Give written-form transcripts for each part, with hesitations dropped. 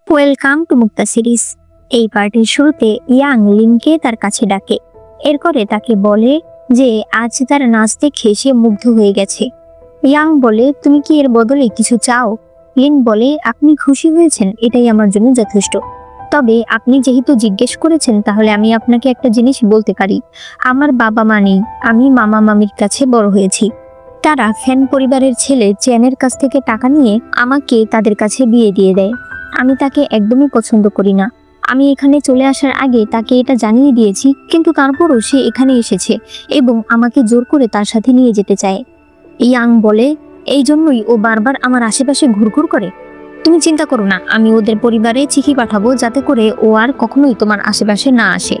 Welcome to Mukta series. এই পার্টির শুরুতে ইয়াং লিনকে তার কাছে ডাকে। এরপরে তাকে বলে যে আজ তার নাচ দেখে সে মুগ্ধ হয়ে গেছে। ইয়াং বলে, তুমি কি এর বদলে কিছু চাও? লিন বলে, আপনি খুশি হয়েছেন এটাই আমার জন্য যথেষ্ট। তবে আপনি যেহেতু জিজ্ঞেস করেছেন তাহলে আমি আপনাকে একটা জিনিস বলতে পারি। আমার বাবা মা নেই, আমি মামা মামির কাছে বড় হয়েছি। তারা ফ্যান পরিবারের ছেলে চেনের কাছ থেকে টাকা নিয়ে আমাকে তাদের কাছে বিয়ে দিয়ে দেয়। আমি তাকে একদমই পছন্দ করি না। আমি এখানে চলে আসার আগে তাকে এটা জানিয়ে দিয়েছি, কিন্তু তারপরও সে এখানে এসেছে এবং আমাকে জোর করে তার সাথে নিয়ে যেতে চায়। ইয়াং বলে, এই জন্যই ও বারবার আমার আশেপাশে ঘুরঘুর করে। তুমি চিন্তা করো না, আমি ওদের পরিবারে চিঠি পাঠাবো যাতে করে ও আর কখনোই তোমার আশেপাশে না আসে।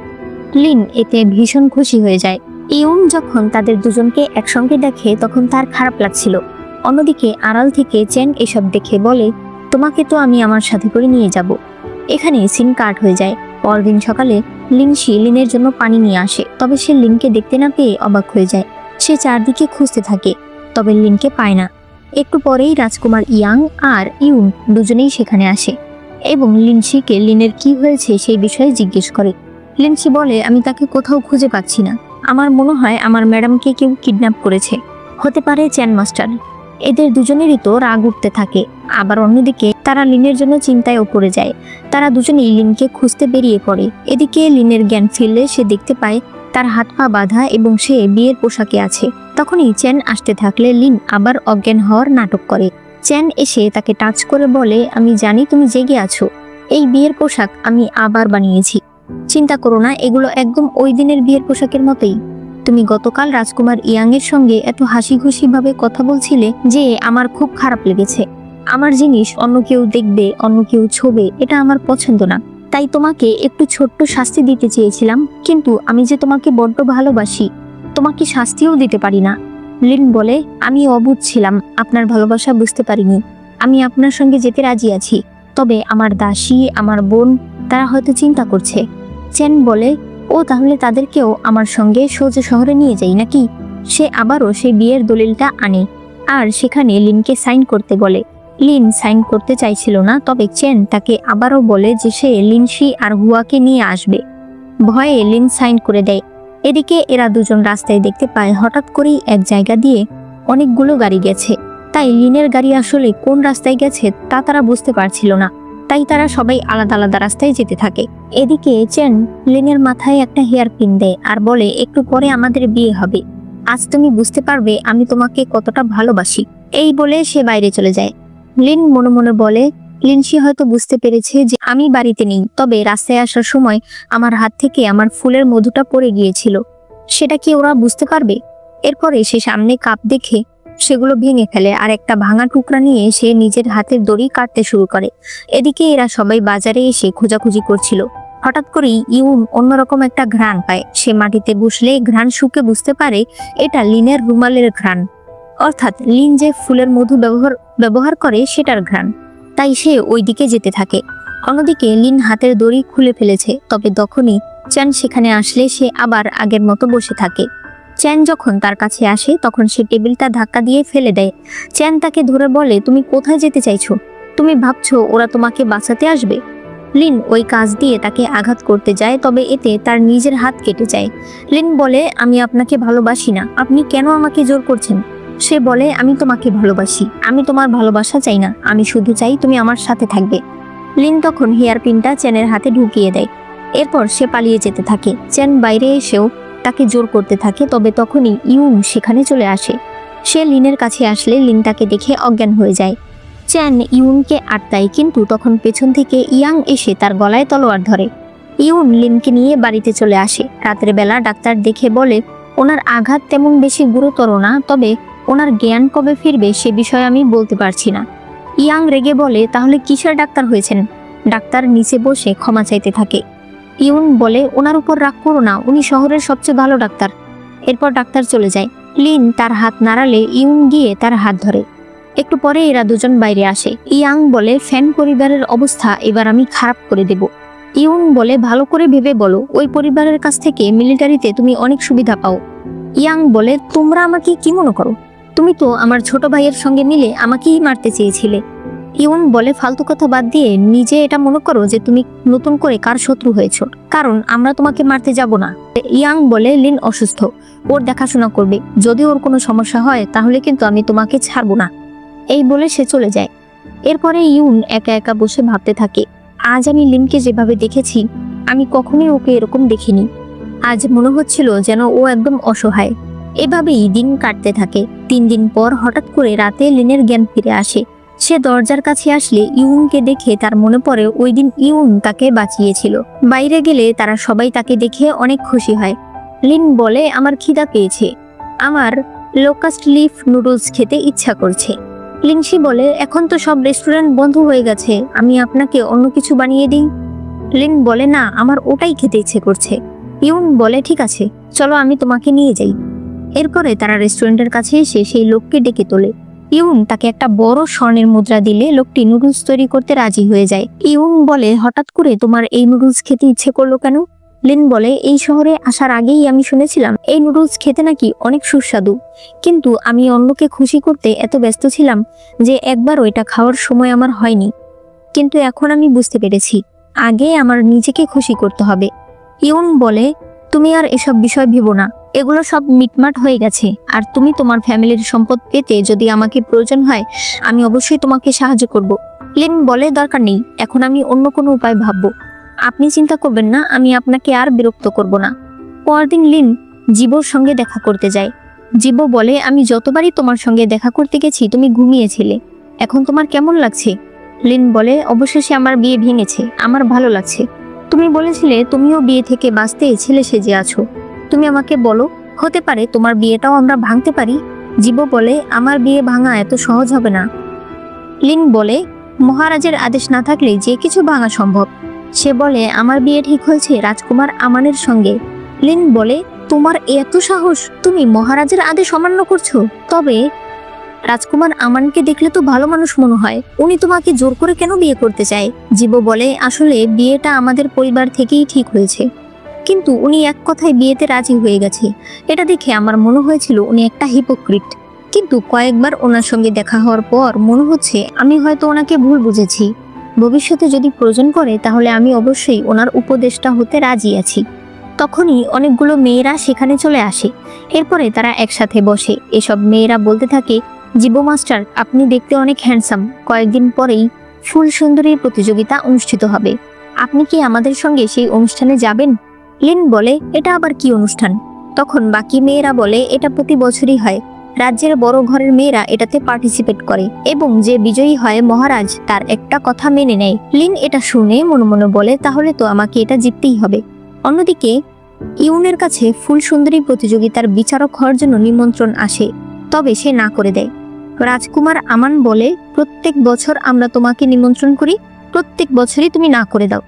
লিন এতে ভীষণ খুশি হয়ে যায়। ইউন যখন তাদের দুজনকে একসঙ্গে দেখে তখন তার খারাপ লাগছিল। অন্যদিকে আড়াল থেকে চেন এসব দেখে বলে, তোমাকে তো আমি আমার সাথে করে নিয়ে যাব। এখানে সিন কাট হয়ে যায়। পরদিন সকালে লিনশি লিনের জন্য পানি নিয়ে আসে, তবে সে লিনকে দেখতে না পেয়ে অবাক হয়ে যায়। সে চারদিকে খুঁজতে থাকে, তবে লিনকে পায় না। একটু পরেই রাজকুমার ইয়াং আর ইউন দুজনেই সেখানে আসে এবং লিনশিকে লিনের কি হয়েছে সেই বিষয়ে জিজ্ঞেস করে। লিনশি বলে, আমি তাকে কোথাও খুঁজে পাচ্ছি না। আমার মনে হয় আমার ম্যাডামকে কেউ কিডন্যাপ করেছে, হতে পারে চ্যান মাস্টার। এদের দুজনেরই তো রাগ উঠতে থাকে। আবার অন্যদিকে তারা লিনের জন্য চিন্তায়ও পড়ে যায়। তারা দুজনেই লিনকে খুঁজতে বেরিয়ে পড়ে। এদিকে লিনের জ্ঞান ফিরলে সে দেখতে পায় তার হাত পা বাঁধা এবং সে বিয়ের পোশাকে আছে। তখনই চ্যান আসতে থাকলে লিন আবার অজ্ঞান হওয়ার নাটক করে। চ্যান এসে তাকে টাচ করে বলে, আমি জানি তুমি জেগে আছো। এই বিয়ের পোশাক আমি আবার বানিয়েছি। চিন্তা করো না, এগুলো একদম ওই দিনের বিয়ের পোশাকের মতোই। তুমি গতকাল রাজকুমার ইয়াং এর সঙ্গে এত হাসি খুশি ভাবে কথা বলছিলে যে আমার খুব খারাপ লেগেছে। আমার জিনিস অন্য কেউ দেখবে, অন্য কেউ ছোবে, এটা আমার পছন্দ না। তাই তোমাকে একটু ছোট্ট শাস্তি দিতে চেয়েছিলাম, কিন্তু আমি যে তোমাকে বড্ড ভালোবাসি, তোমাকে শাস্তিও দিতে পারি না। লিন বলে, আমি অবুঝ ছিলাম, আপনার ভালোবাসা বুঝতে পারিনি। আমি আপনার সঙ্গে যেতে রাজি আছি, তবে আমার দাসী, আমার বোন, তারা হয়তো চিন্তা করছে। চেন বলে, ও তাহলে তাদেরকেও আমার সঙ্গে সোজা শহরে নিয়ে যাই নাকি? সে আবারও সেই বিয়ের দলিলটা আনে আর সেখানে লিনকে সাইন করতে বলে। লিন সাইন করতে চাইছিল না, তবে চেন তাকে আবারও বলে যে সে লিনশি আর হুয়াকে নিয়ে আসবে। ভয়ে লিন সাইন করে দেয়। এদিকে এরা দুজন রাস্তায় দেখতে পায় হঠাৎ করেই এক জায়গা দিয়ে অনেকগুলো গাড়ি গেছে। তাই লিনের গাড়ি আসলে কোন রাস্তায় গেছে তা তারা বুঝতে পারছিল না। তাই তারা সবাই আলাদা আলাদা রাস্তায় যেতে থাকে। এদিকে চেন লিনের মাথায় একটা হেয়ার পিন দেয় আর বলে, একটু পরে আমাদের বিয়ে হবে। আজ তুমি বুঝতে পারবে আমি তোমাকে কতটা ভালোবাসি। এই বলে সে বাইরে চলে যায়। লিন মনে মনে বলে, লিনশি হয়তো বুঝতে পেরেছে যে আমি বাড়িতে নেই, তবে রাস্তায় আসার সময় আমার হাত থেকে আমার ফুলের মধুটা পড়ে গিয়েছিল। সেটা কি ওরা বুঝতে পারবে? এরপরে সে সামনে কাপ দেখে সেগুলো ভেঙে ফেলে আর একটা ভাঙা টুকরা নিয়ে সে নিজের হাতের দড়ি কাটতে শুরু করে। এদিকে এরা সবাই বাজারে এসে খোঁজাখুঁজি করছিল। হঠাৎ করেই ইউন অন্যরকম একটা ঘ্রাণ পায়। সে মাটিতে বসলে ঘ্রাণ শুকে বুঝতে পারে এটা লিনের রুমালের ঘ্রাণ, অর্থাৎ লিন যে ফুলের মধু ব্যবহার করে সেটার ঘ্রাণ। তাই সে ওই দিকে যেতে থাকে। অন্যদিকে লিন হাতের দড়ি খুলে ফেলেছে, তবে তখনই চ্যান সেখানে আসলে সে আবার আগের মতো বসে থাকে। চ্যান যখন তার কাছে আসে তখন সে টেবিলটা ধাক্কা দিয়ে ফেলে দেয়। চ্যান তাকে ধরে বলে, তুমি কোথায় যেতে চাইছো? তুমি ভাবছো ওরা তোমাকে বাঁচাতে আসবে? লিন ওই কাজ দিয়ে তাকে আঘাত করতে যায়, তবে এতে তার নিজের হাত কেটে যায়। লিন বলে, আমি আপনাকে ভালোবাসি না, আপনি কেন আমাকে জোর করছেন? সে বলে, আমি তোমাকে ভালোবাসি, আমি তোমার ভালোবাসা চাই না, আমি শুধু চাই তুমি আমার সাথে থাকবে। লিন তখন হেয়ার পিনটা চ্যানের হাতে ঢুকিয়ে দেয়। এরপর সে পালিয়ে যেতে থাকে। চ্যান বাইরে এসেও তাকে জোর করতে থাকে, তবে তখনই ইউন সেখানে চলে আসে। সে লিনের কাছে আসলে লিন তাকে দেখে অজ্ঞান হয়ে যায়। চ্যান ইউনকে আটকায়, কিন্তু তখন পেছন থেকে ইয়াং এসে তার গলায় তলোয়ার ধরে। ইউন লিনকে নিয়ে বাড়িতে চলে আসে। রাতের বেলা ডাক্তার দেখে বলে, ওনার আঘাত তেমন বেশি গুরুতর না, তবে ওনার জ্ঞান কবে ফিরবে সে বিষয়ে আমি বলতে পারছি না। ইয়াং রেগে বলে, তাহলে কিসের ডাক্তার হয়েছেন? ডাক্তার নিচে বসে ক্ষমা চাইতে থাকে। ইউন বলে, ওনার উপর রাগ করো না, উনি শহরের সবচেয়ে ভালো ডাক্তার। এরপর ডাক্তার চলে যায়। লিন তার হাত নাড়ালে ইউন গিয়ে তার হাত ধরে। একটু পরে এরা দুজন বাইরে আসে। ইয়াং বলে, ফ্যান পরিবারের অবস্থা এবার আমি খারাপ করে দেব। ইউন বলে, ভালো করে ভেবে বলো, ওই পরিবারের কাছ থেকে মিলিটারিতে তুমি অনেক সুবিধা পাও। ইয়াং বলে, তোমরা আমাকে কি মনে করো? তুমি তো আমার ছোট ভাইয়ের সঙ্গে মিলে আমাকেই মারতে চেয়েছিলে। ইউন বলে, ফালতু কথা বাদ দিয়ে নিজে এটা মনে করো যে তুমি নতুন করে কার শত্রু হয়েছো, কারণ আমরা তোমাকে মারতে যাব না। ইয়াং বলে, লিন অসুস্থ, ওর দেখাশোনা করবে, যদি ওর কোনো সমস্যা হয় তাহলে কিন্তু আমি তোমাকে ছাড়বো না। এই বলে সে চলে যায়। এরপরে ইউন একা একা বসে ভাবতে থাকে, আজ আমি লিনকে যেভাবে দেখেছি আমি কখনোই ওকে এরকম দেখিনি। আজ মনে হচ্ছিল যেন ও একদম অসহায়। এভাবেই দিন কাটতে থাকে। 3 দিন পর হঠাৎ করে রাতে লিনের জ্ঞান ফিরে আসে। সে দরজার কাছে আসলে ইউনকে দেখে তার মনে পড়ে ওই দিন ইউন তাকে বাঁচিয়েছিল। বাইরে গেলে তারা সবাই তাকে দেখে অনেক খুশি হয়। লিন বলে, আমার খিদা পেয়েছে, আমার লোকাস্ট লিফ নুডলস খেতে ইচ্ছা করছে। লিনসি বলে, এখন তো সব রেস্টুরেন্ট বন্ধ হয়ে গেছে, আমি আপনাকে অন্য কিছু বানিয়ে দিই। লিন বলে, না, আমার ওটাই খেতে ইচ্ছে করছে। ইউন বলে, ঠিক আছে, চলো আমি তোমাকে নিয়ে যাই। এরপরে তারা রেস্টুরেন্টের কাছে এসে সেই লোককে ডেকে তোলে। ইউন তাকে একটা বড় স্বর্ণের মুদ্রা দিলে লোকটি নুডলস তৈরি করতে রাজি হয়ে যায়। ইউন বলে, হঠাৎ করে তোমার এই নুডলস খেতে ইচ্ছে করলো কেন? লিন বলে, এই শহরে আসার আগেই আমি শুনেছিলাম এই নুডলস খেতে নাকি অনেক সুস্বাদু, কিন্তু আমি অন্যকে খুশি করতে এত ব্যস্ত ছিলাম যে একবার ওইটা খাওয়ার সময় আমার হয়নি। কিন্তু এখন আমি বুঝতে পেরেছি আগে আমার নিজেকে খুশি করতে হবে। ইউন বলে, তুমি আর এসব বিষয় ভেবো না, এগুলো সব মিটমাট হয়ে গেছে, আর তুমি তোমার ফ্যামিলির সম্পদ পেতে যদি আমাকে প্রয়োজন হয় আমি অবশ্যই তোমাকে সাহায্য করব। লিন বলে, দরকার নেই, এখন আমি অন্য কোনো উপায় ভাববো, আপনি চিন্তা করবেন না, আমি আপনাকে আর বিরক্ত করব না। পরদিন লিন জিবোর সঙ্গে দেখা করতে যায়। জিবো বলে, আমি যতবারই তোমার সঙ্গে দেখা করতে গেছি তুমি ঘুমিয়েছিলে, এখন তোমার কেমন লাগছে? লিন বলে, অবশেষে আমার বিয়ে ভেঙেছে, আমার ভালো লাগছে। তুমি বলেছিলে তুমিও বিয়ে থেকে বাঁচতে ছেলে সেজে আছো, তুমি আমাকে বলো, হতে পারে তোমার বিয়েটাও আমরা ভাঙতে পারি। জিবো বলে, আমার বিয়ে ভাঙা এত সহজ হবে না। লিন বলে, মহারাজের আদেশ না থাকলে যে কিছু ভাঙা সম্ভব। সে বলে, আমার বিয়ে ঠিক হয়েছে রাজকুমার আমানের সঙ্গে। লিন বলে, তোমার এত সাহস, তুমি মহারাজের আদেশ অমান্য করছো? তবে রাজকুমার আমানকে দেখলে তো ভালো মানুষ মনে হয়, উনি তোমাকে জোর করে কেন বিয়ে করতে চায়? জিবো বলে, আসলে বিয়েটা আমাদের পরিবার থেকেই ঠিক হয়েছে, কিন্তু উনি এক কথায় বিয়েতে রাজি হয়ে গেছে। এটা দেখে আমার মনে হয়েছিল উনি একটা হিপোক্রিট, কিন্তু কয়েকবার ওনার সঙ্গে দেখা হওয়ার পর মনে হচ্ছে আমি হয়তো ওনাকে ভুল বুঝেছি। ভবিষ্যতে যদি প্রয়োজন করে তাহলে আমি অবশ্যই ওনার উপদেষ্টা হতে রাজি আছি। তখনই অনেকগুলো মেয়েরা সেখানে চলে আসে। এরপরে তারা একসাথে বসে। এসব মেয়েরা বলতে থাকে, জিবো মাস্টার, আপনি দেখতে অনেক হ্যান্ডসাম, কয়েকদিন পরেই ফুল সুন্দরীর প্রতিযোগিতা অনুষ্ঠিত হবে, আপনি কি আমাদের সঙ্গে সেই অনুষ্ঠানে যাবেন? লিন বলে, এটা আবার কি অনুষ্ঠান? তখন বাকি মেয়েরা বলে, এটা প্রতি বছরই হয়, রাজ্যের বড় ঘরের মেয়েরা এটাতে পার্টিসিপেট করে এবং যে বিজয়ী হয় মহারাজ তার একটা কথা মেনে নেয়। লিন এটা শুনে মনে মনে বলে, তাহলে তো আমাকে এটা জিততেই হবে। অন্যদিকে ইউনের কাছে ফুল সুন্দরী প্রতিযোগিতার বিচারক হওয়ার জন্য নিমন্ত্রণ আসে, তবে সে না করে দেয়। রাজকুমার আমান বলে, প্রত্যেক বছর আমরা তোমাকে নিমন্ত্রণ করি, প্রত্যেক বছরই তুমি না করে দাও।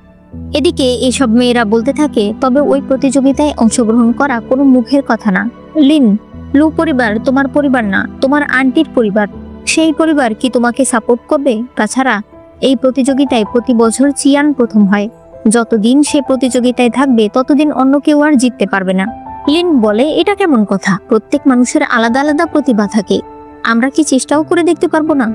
এদিকে এসব মেয়েরা বলতে থাকে, তবে ওই প্রতিযোগিতায় অংশগ্রহণ করা কোনো মুখের কথা না। লিন, লু পরিবার তোমার পরিবার না, তোমার আন্টির পরিবার, সেই পরিবার কি তোমাকে সাপোর্ট করবে? তাছাড়া এই প্রতিযোগিতায় প্রতি বছর চিয়ান প্রথম হয়, যতদিন সে প্রতিযোগিতায় থাকবে ততদিন অন্য কেউ আর জিততে পারবে না। লিন বলে, এটা কেমন কথা? প্রত্যেক মানুষের আলাদা আলাদা প্রতিভা থাকে, আমরা কি চেষ্টাও করে দেখতে পারবো না?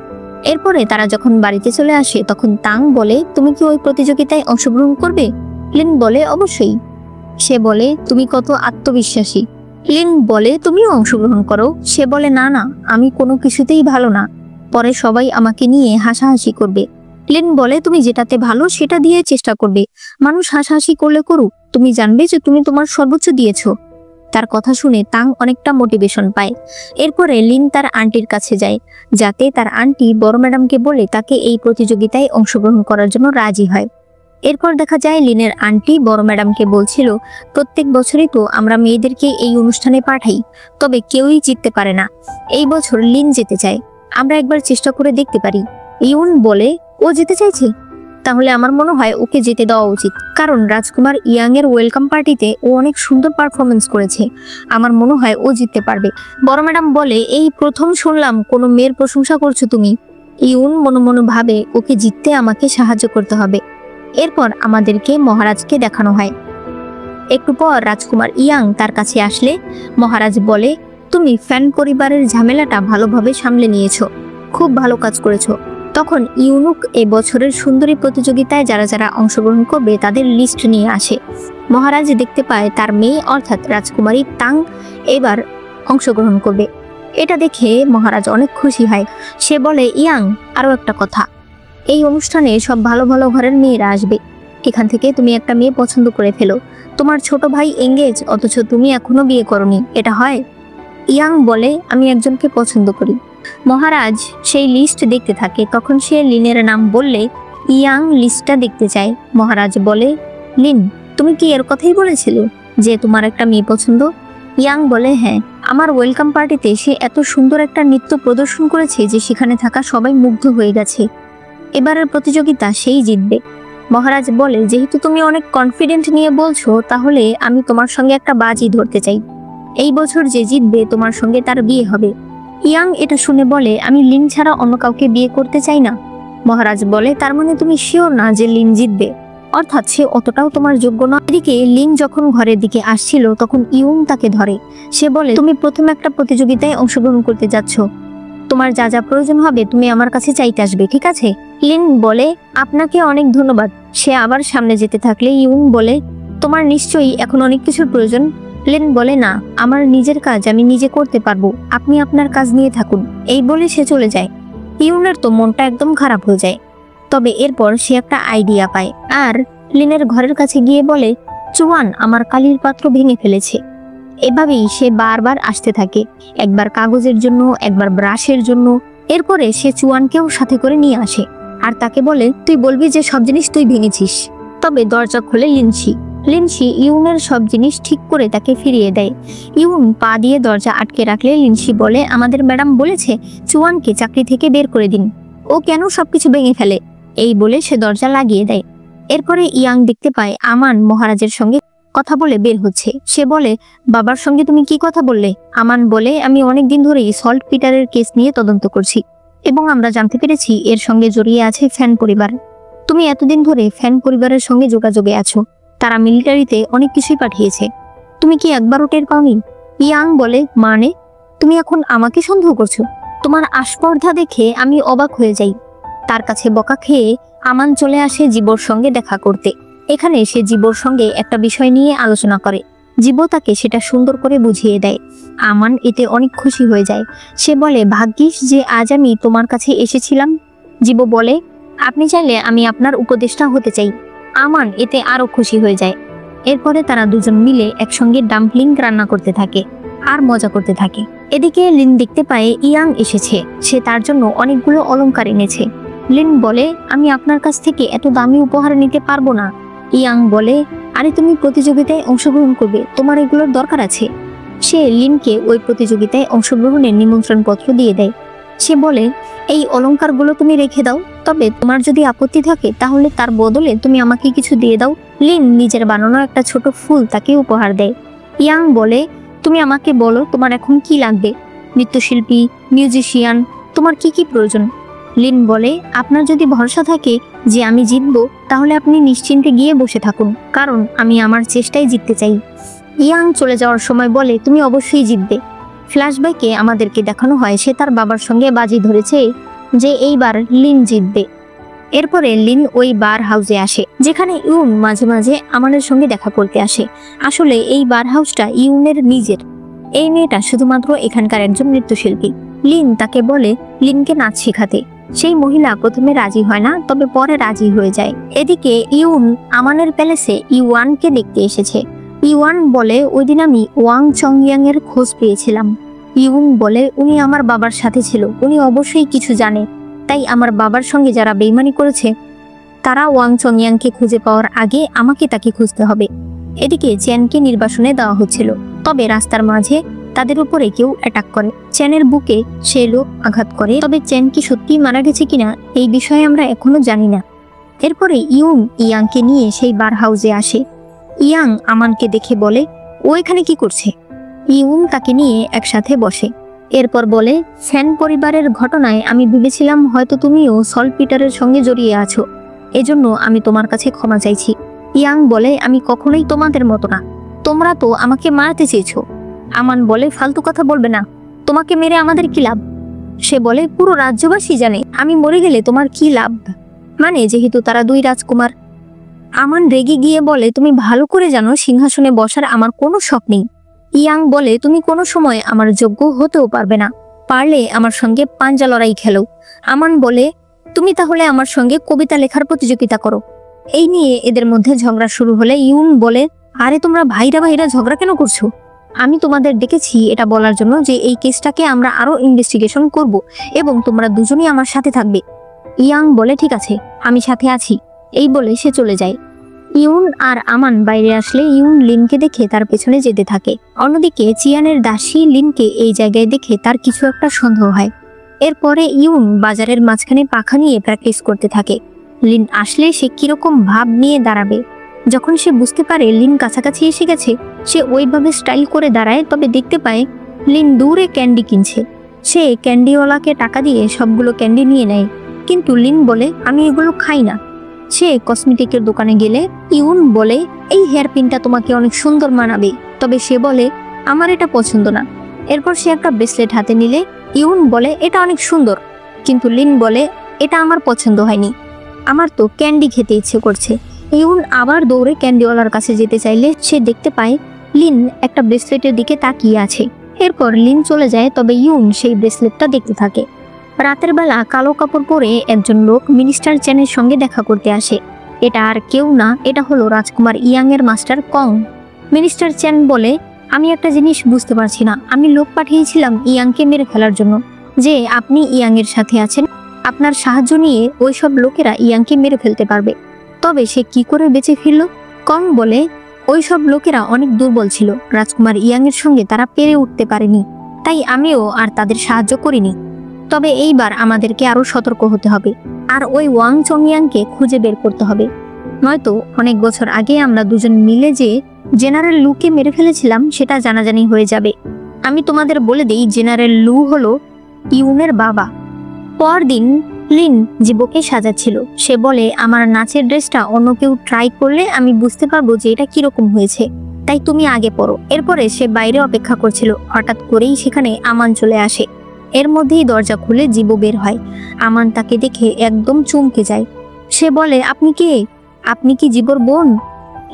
এরপরে তারা যখন বাড়িতে চলে আসে তখন তাং বলে, তুমি কি ওই প্রতিযোগিতায় অংশগ্রহণ করবে? লিন বলে, অবশ্যই। সে বলে, তুমি কত আত্মবিশ্বাসী। লিন বলে, তুমিও অংশগ্রহণ করো। সে বলে, না না, আমি কোনো কিছুতেই ভালো না, পরে সবাই আমাকে নিয়ে হাসাহাসি করবে। লিন বলে, তুমি যেটাতে ভালো সেটা দিয়ে চেষ্টা করবে, মানুষ হাসাহাসি করলে করুক, তুমি জানবে যে তুমি তোমার সর্বোচ্চ দিয়েছো। তার কথা শুনে তাং অনেকটা মোটিভেশন পায়। এরপরে লিন তার আন্টির কাছে যায়, যাতে তার আন্টি বড় ম্যাডামকে বলে তাকে এই প্রতিযোগিতায় অংশগ্রহণ করার জন্য রাজি হয়। এরপর দেখা যায় লিনের আন্টি বড় ম্যাডামকে বলছিল, প্রত্যেক বছরই তো আমরা মেয়েদেরকে এই অনুষ্ঠানে পাঠাই, তবে কেউই জিততে পারে না, এই বছর লিন যেতে চায়, আমরা একবার চেষ্টা করে দেখতে পারি। ইউন বলে, ও যেতে চাইছে, তাহলে আমার মনে হয় ওকে যেতে দেওয়া উচিত, কারণ রাজকুমার ইয়াং এর ওয়েলকাম পার্টিতে ও অনেক সুন্দর পারফরমেন্স করেছে, আমার মনে হয় ও জিততে পারবে। বড় ম্যাডাম বলে, এই প্রথম শুনলাম কোনো মেয়ের প্রশংসা করছো তুমি। ইউন মনে মনে ভাবে, ওকে জিততে আমাকে সাহায্য করতে হবে। এরপর আমাদেরকে মহারাজকে দেখানো হয়। একটু পর রাজকুমার ইয়াং তার কাছে আসলে মহারাজ বলে, তুমি ফ্যান পরিবারের ঝামেলাটা ভালোভাবে সামলে নিয়েছো, খুব ভালো কাজ করেছো, তখন ইউনুক এই বছরের সুন্দরী প্রতিযোগিতায় যারা যারা অংশগ্রহণ করবে তাদের লিস্ট নিয়ে আসে। মহারাজ দেখতে পায় তার মেয়ে অর্থাৎ রাজকুমারী তাং এবার অংশগ্রহণ করবে। এটা দেখে মহারাজ অনেক খুশি হয়। সে বলে, ইয়াং, আরো একটা কথা, এই অনুষ্ঠানে সব ভালো ভালো ঘরের মেয়েরা আসবে। এখান থেকে তুমি একটা মেয়ে পছন্দ করে ফেলো। তোমার ছোট ভাই এঙ্গেজ, অথচ তুমি এখনো বিয়ে করনি, এটা হয়? ইয়াং বলে, আমি একজনকে পছন্দ করি। মহারাজ সেই লিস্ট দেখতে থাকে। তখন সে লিনের নাম বললে ইয়াং লিস্টটা দেখতে চায়। মহারাজ বলে, লিন, তুমি কি এর কথাই বলেছিলে যে তোমার একটা মেয়ে পছন্দ? ইয়াং বলে, হ্যাঁ, আমার ওয়েলকাম পার্টিতে সে এত সুন্দর একটা নৃত্য প্রদর্শন করেছে যে সেখানে থাকা সবাই মুগ্ধ হয়ে গেছে। এবারের প্রতিযোগিতা সেই জিতবে। মহারাজ বলে, যেহেতু তুমি অনেক কনফিডেন্ট নিয়ে বলছো, তাহলে আমি তোমার সঙ্গে একটা বাজি ধরতে চাই। এই বছর যে জিতবে তোমার সঙ্গে তার বিয়ে হবে। ইয়াং এটা শুনে বলে, আমি লিন ছাড়া অন্য কাউকে বিয়ে করতে চাই না। মহারাজ বলে, তার মানে তুমি শিওর না যে লিন জিতবে? অর্থাৎ সে অতটাও তোমার যোগ্য নয়। এদিকে লিন যখন ঘরের দিকে আসছিল তখন ইউং তাকে ধরে। সে বলে, তুমি প্রথমে একটা প্রতিযোগিতায় অংশগ্রহণ করতে যাচ্ছ, তোমার যা যা প্রয়োজন হবে তুমি আমার কাছে চাইতে আসবে, ঠিক আছে? লিন বলে, আপনাকে অনেক ধন্যবাদ। সে আবার সামনে যেতে থাকলে ইউং বলে, তোমার নিশ্চয়ই এখন অনেক কিছুর প্রয়োজন। লিন বলে, না, আমার নিজের কাজ আমি নিজে করতে পারবো, আপনি আপনার কাজ নিয়ে থাকুন। এই বলে সে চলে যায়। ইউনের তো মনটা একদম খারাপ হয়ে যায়। তবে এরপর সে একটা আইডিয়া পায় আর লিনের ঘরের কাছে গিয়ে বলে, চুয়ান আমার কালির পাত্র ভেঙে ফেলেছে। এভাবেই সে বারবার আসতে থাকে, একবার কাগজের জন্য, একবার ব্রাশের জন্য। এরপরে সে চুয়ানকেও সাথে করে নিয়ে আসে আর তাকে বলে, তুই বলবি যে সব জিনিস তুই ভেঙেছিস। তবে দরজা খোলে লিনসি। লিনসি ইউনের সব জিনিস ঠিক করে তাকে ফিরিয়ে দেয়। ইউন পা দিয়ে দরজা আটকে রাখলে লিনসি বলে, আমাদের ম্যাডাম বলেছে চুয়ানকে চাকরি থেকে বের করে দিন, ও কেন সবকিছু ভেঙে ফেলে। এই বলে সে দরজা লাগিয়ে দেয়। এরপরে ইয়াং দেখতে পায় আমান মহারাজের সঙ্গে কথা বলে বের হচ্ছে। সে বলে, বাবার সঙ্গে তুমি কি কথা বললে? আমান বলে, আমি অনেকদিন ধরেই সল্ট পিটারের কেস নিয়ে তদন্ত করছি এবং আমরা জানতে পেরেছি এর সঙ্গে জড়িয়ে আছে ফ্যান পরিবার। তুমি এতদিন ধরে ফ্যান পরিবারের সঙ্গে যোগাযোগে আছো, তারা মিলিটারিতে অনেক কিছুই পাঠিয়েছে, তুমি কি একবারও টের পাওনি? ইয়াং বলে, মানে তুমি এখন আমাকে সন্দেহ করছো? তোমার আস্পর্ধা দেখে আমি অবাক হয়ে যাই। তার কাছে বকা খেয়ে আমান চলে আসে জীবর সঙ্গে দেখা করতে। এখানে সে জীবর সঙ্গে একটা বিষয় নিয়ে আলোচনা করে। জীব তাকে সেটা সুন্দর করে বুঝিয়ে দেয়। আমান এতে অনেক খুশি হয়ে যায়। সে বলে, ভাগ্যিস যে আজ আমি তোমার কাছে এসেছিলাম। জীব বলে, আপনি চাইলে আমি আপনার উপদেষ্টা হতে চাই। আমান এতে আরো খুশি হয়ে যায়। এরপরে তারা দুজন মিলে একসঙ্গে ডাম্পলিং রান্না করতে থাকে আর মজা করতে থাকে। এদিকে লিন দেখতে পায় ইয়াং এসেছে। সে তার জন্য অনেকগুলো অলংকার এনেছে। লিন বলে, আমি আপনার কাছ থেকে এত দামি উপহার নিতে পারবো না। ইয়াং বলে, আরে তুমি প্রতিযোগিতায় অংশগ্রহণ করবে, তোমার এগুলোর দরকার আছে। সে লিনকে ওই প্রতিযোগিতায় অংশগ্রহণের নিমন্ত্রণ পত্র দিয়ে দেয়। সে বলে, এই অলংকারগুলো তুমি রেখে দাও, তবে তোমার যদি আপত্তি থাকে তাহলে তার বদলে তুমি আমাকে কিছু দিয়ে দাও। লিন নিজের বানানো একটা ছোট ফুল তাকে উপহার দেয়। ইয়াং বলে, তুমি আমাকে বলো তোমার এখন কি লাগবে, নৃত্যশিল্পী, মিউজিশিয়ান, তোমার কি কি প্রয়োজন? লিন বলে, আপনার যদি ভরসা থাকে যে আমি জিতবো তাহলে আপনি নিশ্চিন্তে গিয়ে বসে থাকুন, কারণ আমি আমার চেষ্টায় জিততে চাই। ইয়াং চলে যাওয়ার সময় বলে, তুমি অবশ্যই জিতবে। ফ্ল্যাশব্যাকে আমাদেরকে দেখানো হয় সে তার বাবার সঙ্গে বাজি ধরেছে যে এইবার লিন জিতবে। এরপরে লিন ওই বার হাউসে আসে যেখানে ইউন মাঝে মাঝে আমানের সঙ্গে দেখা করতে আসে। আসলে এই বার হাউসটা ইউনের নিজের। এই মেয়েটা শুধুমাত্র এখানকার একজন নৃত্যশিল্পী। লিন তাকে বলে লিনকে নাচ শেখাতে। সেই মহিলা প্রথমে রাজি হয় না, তবে পরে রাজি হয়ে যায়। এদিকে ইউন আমানের প্যালেসে ইউয়ানকে দেখতে এসেছে। ইউয়ান বলে, ওই দিন আমি ওয়াং চংয়াং এর খোঁজ পেয়েছিলাম। ইউন বলে, উনি আমার বাবার সাথে ছিল, উনি অবশ্যই কিছু জানে, তাই আমার বাবার সঙ্গে যারা বেইমানি করেছে তারা ওয়াং চংয়াংকে খুঁজে পাওয়ার আগে আমাকে তাকে খুঁজতে হবে। এদিকে চ্যানকে নির্বাসনে দেওয়া হচ্ছিল, তবে রাস্তার মাঝে তাদের উপরে কেউ অ্যাটাক করে। চ্যানের বুকে সে লোক আঘাত করে, তবে চ্যান কি সত্যিই মারা গেছে কিনা এই বিষয়ে আমরা এখনো জানি না। এরপরে ইউন ইয়াংকে নিয়ে সেই বার হাউসে আসে। ইয়াং আমানকে দেখে বলে, ও এখানে কি করছে? ইউন তাকে নিয়ে একসাথে বসে। এরপর বলে, ফ্যান পরিবারের ঘটনায় আমি ভেবেছিলাম হয়তো তুমিও সল্ট পিটারের সঙ্গে জড়িয়ে আছো, এজন্য আমি তোমার কাছে ক্ষমা চাইছি। ইয়াং বলে, আমি কখনোই তোমাদের মতো না, তোমরা তো আমাকে মারতে চেয়েছো। আমান বলে, ফালতু কথা বলবে না, তোমাকে মেরে আমাদের কি লাভ? সে বলে পুরো রাজ্যবাসী জানে আমি মরে গেলে তোমার কি লাভ, মানে যেহেতু তারা দুই রাজকুমার। আমান রেগে গিয়ে বলে তুমি ভালো করে জানো সিংহাসনে বসার আমার কোনো শখ নেই। ইয়াং বলে তুমি কোনো সময় আমার যোগ্য হতেও পারবে না, পারলে আমার সঙ্গে পাঞ্জা লড়াই খেলো। আমান বলে তুমি তাহলে আমার সঙ্গে কবিতা লেখার প্রতিযোগিতা করো। এই নিয়ে এদের মধ্যে ঝগড়া শুরু হলে ইউন বলে আরে তোমরা ভাইরা ভাইরা ঝগড়া কেন করছো? আমি তোমাদের ডেকেছি এটা বলার জন্য যে এই কেসটাকে আমরা আরো ইনভেস্টিগেশন করব এবং তোমরা দুজনেই আমার সাথে থাকবে। ইয়াং বলে ঠিক আছে, আমি সাথে আছি। এই বলে সে চলে যায়। ইউন আর আমান বাইরে আসলে ইউন লিনকে দেখে তার পেছনে যেতে থাকে। অন্যদিকে চিয়ানের দাসী লিনকে এই জায়গায় দেখে তার কিছু একটা সন্দেহ হয়। এরপরে ইউন বাজারের মাঝখানে পাখা নিয়ে প্র্যাকটিস করতে থাকে। লিন আসলে সে কিরকম ভাব নিয়ে দাঁড়াবে। যখন সে বুঝতে পারে লিন কাছাকাছি এসে গেছে, সে ওইভাবে স্টাইল করে দাঁড়ায়। তবে দেখতে পায় লিন দূরে ক্যান্ডি কিনছে। সে ক্যান্ডিওয়ালাকে টাকা দিয়ে সবগুলো ক্যান্ডি নিয়ে নেয়, কিন্তু লিন বলে আমি এগুলো খাই না। সে কসমেটিকের দোকানে গেলে ইউন বলে এই হেয়ার পিনটা তোমাকে অনেক সুন্দর মানাবে, তবে সে বলে আমার এটা পছন্দ না। এরপর সে একটা ব্রেসলেট হাতে নিলে ইউন বলে এটা অনেক সুন্দর, কিন্তু লিন বলে এটা আমার পছন্দ হয়নি, আমার তো ক্যান্ডি খেতে ইচ্ছে করছে। ইউন আবার দৌড়ে ক্যান্ডিওয়ালার কাছে যেতে চাইলে সে দেখতে পায় লিন একটা ব্রেসলেটের দিকে তাকিয়ে আছে। এরপর লিন চলে যায়, তবে ইউন সেই ব্রেসলেটটা দেখতে থাকে। রাতের বেলা কালো কাপড় পরে একজন লোক মিনিস্টার চ্যানের সঙ্গে দেখা করতে আসে। এটা আর কেউ না, এটা হলো রাজকুমার ইয়াং এর মাস্টার কং। মিনিস্টার চ্যান বলে আমি একটা জিনিস বুঝতে পারছি না, আমি লোক পাঠিয়েছিলাম ইয়াংকে মেরে ফেলার জন্য, যে আপনি ইয়াং এর সাথে আছেন, আপনার সাহায্য নিয়ে ওইসব লোকেরা ইয়াংকে মেরে ফেলতে পারবে। তবে সে কি করে বেঁচে ফিরল? কং বলে ওইসব লোকেরা অনেক দুর্বল ছিল, রাজকুমার ইয়াং এর সঙ্গে তারা পেরে উঠতে পারেনি, তাই আমিও আর তাদের সাহায্য করিনি। তবে এইবার আমাদেরকে আরো সতর্ক হতে হবে আর ওই ওয়াং চংয়াংকে খুঁজে বের করতে হবে, নয়তো অনেক বছর আগে আমরা দুজন মিলে যে জেনারেল লুকে মেরে ফেলেছিলাম সেটা জানাজানি হয়ে যাবে। আমি তোমাদের বলে দেই জেনারেল লু হলো ইউনের বাবা। পরদিন লিন জীবকে সাজাচ্ছিল। সে বলে আমার নাচের ড্রেসটা অন্য কেউ ট্রাই করলে আমি বুঝতে পারবো যে এটা কিরকম হয়েছে, তাই তুমি আগে পড়ো। এরপরে সে বাইরে অপেক্ষা করছিল, হঠাৎ করেই সেখানে আমান চলে আসে। এর মধ্যেই দরজা খুলে জীব বের হয়। আমান তাকে দেখে একদম চমকে যায়। সে বলে আপনি কে? আপনি কি জীবর বোন?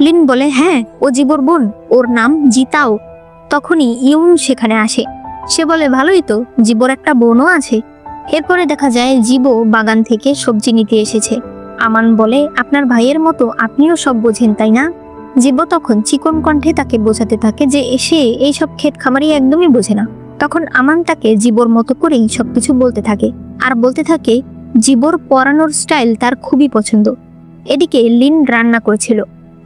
লিন বলে হ্যাঁ, ও জীবর বোন, ওর নাম জিতাও। তখনই ইউন সেখানে আসে। সে বলে ভালোই তো, জীবর একটা বোনও আছে। এরপরে দেখা যায় জীব বাগান থেকে সবজি নিতে এসেছে। আমান বলে আপনার ভাইয়ের মতো আপনিও সব বোঝেন তাই না? জীব তখন চিকন কণ্ঠে তাকে বোঝাতে থাকে যে এসে এইসব ক্ষেত খামারি একদমই বোঝে না। তখন আমান তাকে জীবর মতো করেই সবকিছু বলতে থাকে আর বলতে থাকে জীবর পরানোর স্টাইল তার খুবই পছন্দ। এদিকে লিন রান্না করেছিল।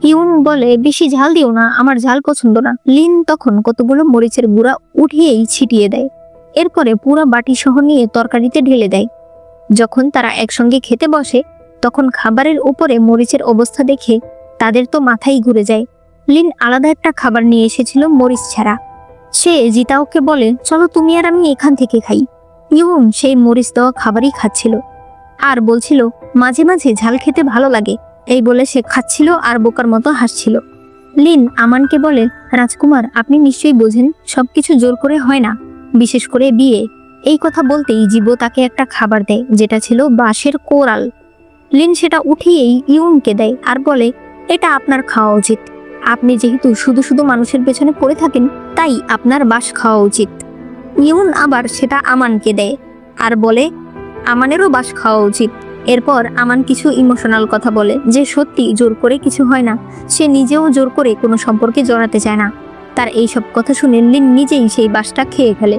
ইউন বলে বেশি ঝাল দিও না, আমার ঝাল পছন্দ না। লিন তখন কতগুলো মরিচের গুঁড়া উঠিয়েই ছিটিয়ে দেয়। এরপরে পুরো বাটি সহ নিয়ে তরকারিতে ঢেলে দেয়। যখন তারা একসঙ্গে খেতে বসে তখন খাবারের উপরে মরিচের অবস্থা দেখে তাদের তো মাথাই ঘুরে যায়। লিন আলাদা একটা খাবার নিয়ে এসেছিল মরিচ ছাড়া। সে জিতাওকে বলে চলো তুমি আর আমি এখান থেকে খাই। ইউন সেই মরিচ দেওয়া খাবারই খাচ্ছিল আর বলছিল মাঝে মাঝে ঝাল খেতে ভালো লাগে। এই বলে সে খাচ্ছিল আর বোকার মতো হাসছিল। লিন আমানকে বলে রাজকুমার আপনি নিশ্চয়ই বোঝেন সবকিছু জোর করে হয় না, বিশেষ করে বিয়ে। এই কথা বলতেই জীব তাকে একটা খাবার দেয় যেটা ছিল বাঁশের কোরাল। লিন সেটা উঠিয়েই ইউনকে দেয় আর বলে এটা আপনার খাওয়া উচিত, আপনি যেহেতু শুধু শুধু মানুষের পেছনে পড়ে থাকেন তাই আপনার বাঁশ খাওয়া উচিত। ইউন আবার সেটা আমানকে দেয় আর বলে আমানেরও বাঁশ খাওয়া উচিত। এরপর আমান কিছু ইমোশনাল কথা বলে যে সত্যি জোর করে কিছু হয় না, সে নিজেও জোর করে কোনো সম্পর্কে জড়াতে চায় না। তার এইসব কথা শুনে লিন নিজেই সেই বাঁশটা খেয়ে ফেলে।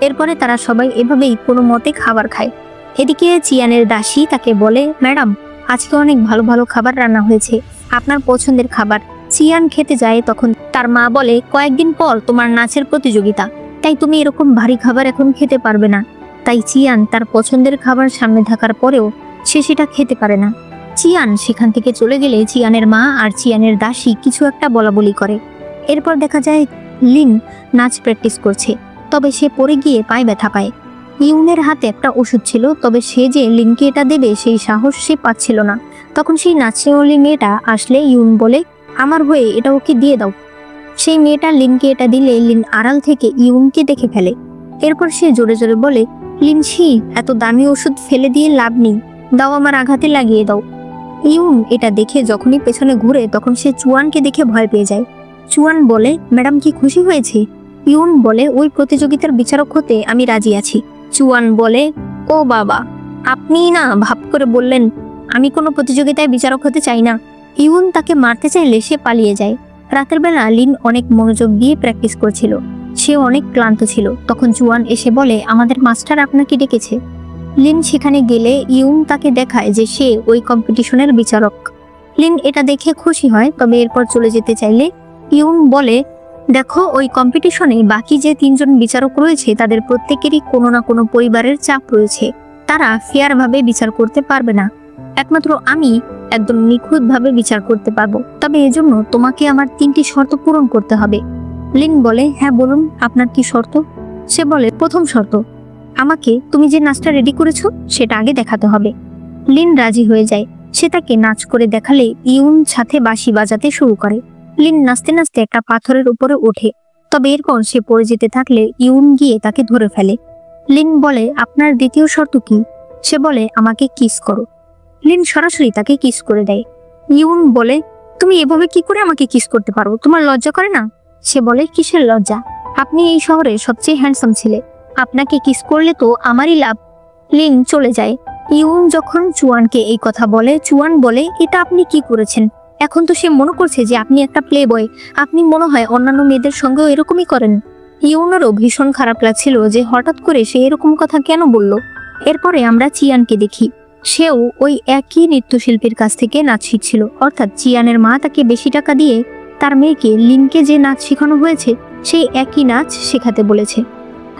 এরপরে তারা সবাই এভাবেই কোনো মতে খাবার খায়। এদিকে চিয়ানের দাসী তাকে বলে ম্যাডাম আজকে অনেক ভালো ভালো খাবার রান্না হয়েছে, আপনার পছন্দের খাবার। চিয়ান খেতে যায় তখন তার মা বলে কয়েকদিন পর তোমার নাচের প্রতিযোগিতা, তাই তুমি এরকম ভারী খাবার এখন খেতে পারবে না। তাই চিয়ান তার পছন্দের খাবার সামনে থাকার পরেও সে সেটা খেতে পারে না। চিয়ান সেখান থেকে চলে গেলে চিয়ানের মা আর চিয়ানের দাসী কিছু একটা বলাবলি করে। এরপর দেখা যায় লিন নাচ প্র্যাকটিস করছে, তবে সে পড়ে গিয়ে পায়ে ব্যথা পায়। ইউনের হাতে একটা ওষুধ ছিল, তবে সে যে লিনকে এটা দেবে সেই সাহস সে পাচ্ছিল না। তখন সেই নাচেওয়ালি মেয়েটা আসলে ইউন বলে আমার হয়ে এটা ওকে দিয়ে দাও। সেই মেয়েটা লিনকে এটা দিলে লিন আড়াল থেকে ইউনকে দেখে ফেলে। এরপর সে জোরে জোরে বলে লিনছি, এত দামি ওষুধ ফেলে দিয়ে লাভ নেই, দাও আমার আঘাতে লাগিয়ে দাও। ইউন এটা দেখে যখনই পেছনে ঘুরে তখন সে চুয়ানকে দেখে ভয় পেয়ে যায়। চুয়ান বলে, ম্যাডাম কি খুশি হয়েছে? ইউন বলে, ওই প্রতিযোগিতার বিচারক হতে আমি রাজি আছি। চুয়ান বলে, ও বাবা, আপনি না ভাব করে বললেন আমি কোনো প্রতিযোগিতায় বিচারক হতে চাই না। ইউন তাকে মারতে চাইলে সে পালিয়ে যায়। রাতের বেলা লিন অনেক মনোযোগ দিয়ে প্র্যাকটিস করছিল। সে অনেক ক্লান্ত ছিল। তখন চুয়ান এসে বলে, আমাদের মাস্টার আপনাকে ডেকেছে। লিন সেখানে গেলে ইউন তাকে দেখায় যে সে ওই কম্পিটিশনের বিচারক। লিন এটা দেখে খুশি হয়, তবে এরপর চলে যেতে চাইলে ইউন বলে, দেখো, ওই কম্পিটিশনে বাকি যে 3 জন বিচারক রয়েছে তাদের প্রত্যেকেরই কোনো না কোনো পরিবারের চাপ রয়েছে। তারা ফেয়ার ভাবে বিচার করতে পারবে না। একমাত্র আমি একদম নিখুঁত ভাবে বিচার করতে পারবো। তবে এজন্য তোমাকে আমার 3টি শর্ত পূরণ করতে হবে। লিন বলে, হ্যাঁ বলুন, আপনার কি শর্ত? সে বলে, প্রথম শর্ত, আমাকে তুমি যে নাচটা রেডি করেছো সেটা আগে দেখাতে হবে। লিন রাজি হয়ে যায়। সে তাকে নাচ করে দেখালে ইউন সাথে বাঁশি বাজাতে শুরু করে। লিন নাচতে নাচতে একটা পাথরের উপরে ওঠে। তবে এরপর সে পড়ে যেতে থাকলে ইউন গিয়ে তাকে ধরে ফেলে। লিন বলে, আপনার দ্বিতীয় শর্ত কি? সে বলে, আমাকে কিস করো। লিন সরাসরি তাকে কিস করে দেয়। ইউন বলে, তুমি এভাবে কি করে আমাকে কিস করতে পারো? তোমার লজ্জা করে না? সে বলে, কিসের লজ্জা? আপনি এই শহরে সবচেয়ে হ্যান্ডসাম ছেলে, আপনাকে কিস করলে তো আমারই লাভ। লিন চলে যায়। ইউন যখন চুয়ানকে এই কথা বলে, চুয়ান বলে, এটা আপনি কি করেছেন? এখন তো সে মনে করছে যে আপনি একটা প্লে বয়। আপনি মনে হয় অন্যান্য মেয়েদের সঙ্গেও এরকমই করেন। ইউনেরও ভীষণ খারাপ লাগছিল যে হঠাৎ করে সে এরকম কথা কেন বলল। এরপরে আমরা চিয়ানকে দেখি। সেও ওই একই নৃত্যশিল্পীর কাছ থেকে নাচ শিখছিল। অর্থাৎ চিয়ানের মা তাকে বেশি টাকা দিয়ে তার মেয়েকে লিনকে যে নাচ শেখানো হয়েছে সেই একই নাচ শেখাতে বলেছে।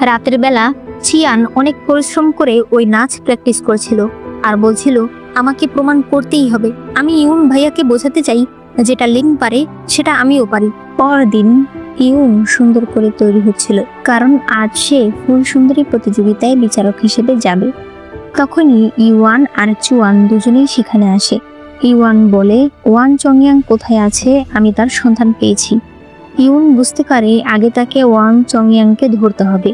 রাতের বেলা চিয়ান অনেক পরিশ্রম করে ওই নাচ প্র্যাকটিস করছিল আর বলছিল, আমাকে প্রমাণ করতেই হবে। আমি ইউন ভাইয়াকে বোঝাতে চাই যেটা লিন পারে সেটা আমিও পারি। পরদিন ইউন সুন্দর করে তৈরি হচ্ছিল, কারণ আজ সে ফুল সুন্দরী প্রতিযোগিতায় বিচারক হিসেবে যাবে। তখনই ইউয়ান আর চুয়ান দুজনেই সেখানে আসে। ইউয়ান বলে, ওয়ান চংয়াং কোথায় আছে? আমি তার সন্ধান পেয়েছি। ইউন বুঝতে পারে আগে তাকে ওয়াং চংয়াংকে ধরতে হবে।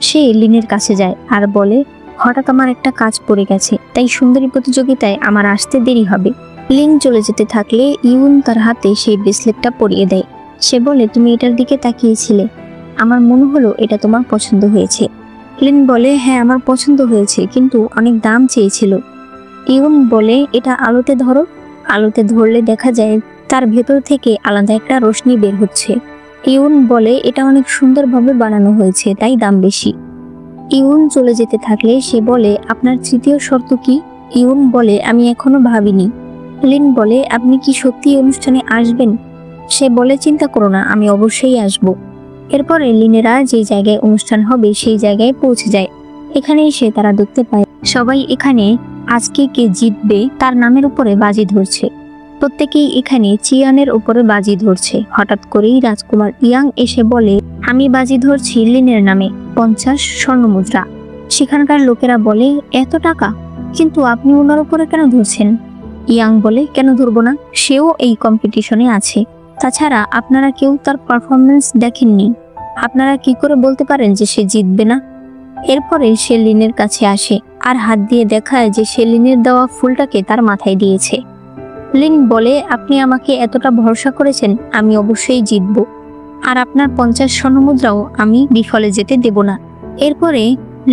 সে লিনের কাছে যায় আর বলে, হঠাৎ আমার একটা কাজ পড়ে গেছে, তাই সুন্দরী প্রতিযোগিতায় আমার আসতে দেরি হবে। লিন চলে যেতে থাকলে ইউন তার হাতে সেই ব্রেসলেটটা পরিয়ে দেয়। সে বলে, তুমি এটার দিকে তাকিয়েছিলে, আমার মনে হলো এটা তোমার পছন্দ হয়েছে। লিন বলে, হ্যাঁ আমার পছন্দ হয়েছে, কিন্তু অনেক দাম চেয়েছিল। ইউন বলে, এটা আলোতে ধরো। আলোতে ধরলে দেখা যায় তার ভেতর থেকে আলাদা একটা রোশনি বের হচ্ছে। ইউন বলে, এটা অনেক সুন্দরভাবে বানানো হয়েছে, তাই দাম বেশি। ইউন চলে যেতে থাকলে সে বলে, আপনার তৃতীয় শর্ত কি? ইউন বলে, আমি এখনো ভাবিনি। লিন বলে, আপনি কি সত্যি অনুষ্ঠানে আসবেন? সে বলে, চিন্তা করো না, আমি অবশ্যই আসব। এরপরে লিনেরা যে জায়গায় অনুষ্ঠান হবে সেই জায়গায় পৌঁছে যায়। এখানে এসে তারা দেখতে পায় সবাই এখানে আজকে কে জিতবে তার নামের উপরে বাজি ধরছে। প্রত্যেকেই এখানে চিয়ানের উপরে বাজি ধরছে। হঠাৎ করেই রাজকুমার ইয়াং এসে বলে, আমি বাজি ধরছি লিনের নামে 50 স্বর্ণ মুদ্রা। সেখানকার লোকেরা বলে, এত টাকা? কিন্তু আপনি ওনার উপরে কেন ধরছেন? ইয়াং বলে, কেন ধরবো না, সেও এই কম্পিটিশনে আছে। তাছাড়া আপনারা কেউ তার পারফরমেন্স দেখেননি, আপনারা কি করে বলতে পারেন যে সে জিতবে না? এরপরে সে লিনের কাছে আসে আর হাত দিয়ে দেখায় যে সে লিনের দেওয়া ফুলটাকে তার মাথায় দিয়েছে। লিন বলে, আপনি আমাকে এতটা ভরসা করেছেন, আমি অবশ্যই জিতব, আর আপনার 50 স্বর্ণমুদ্রাও আমি বিফলে যেতে দেব না। এরপরে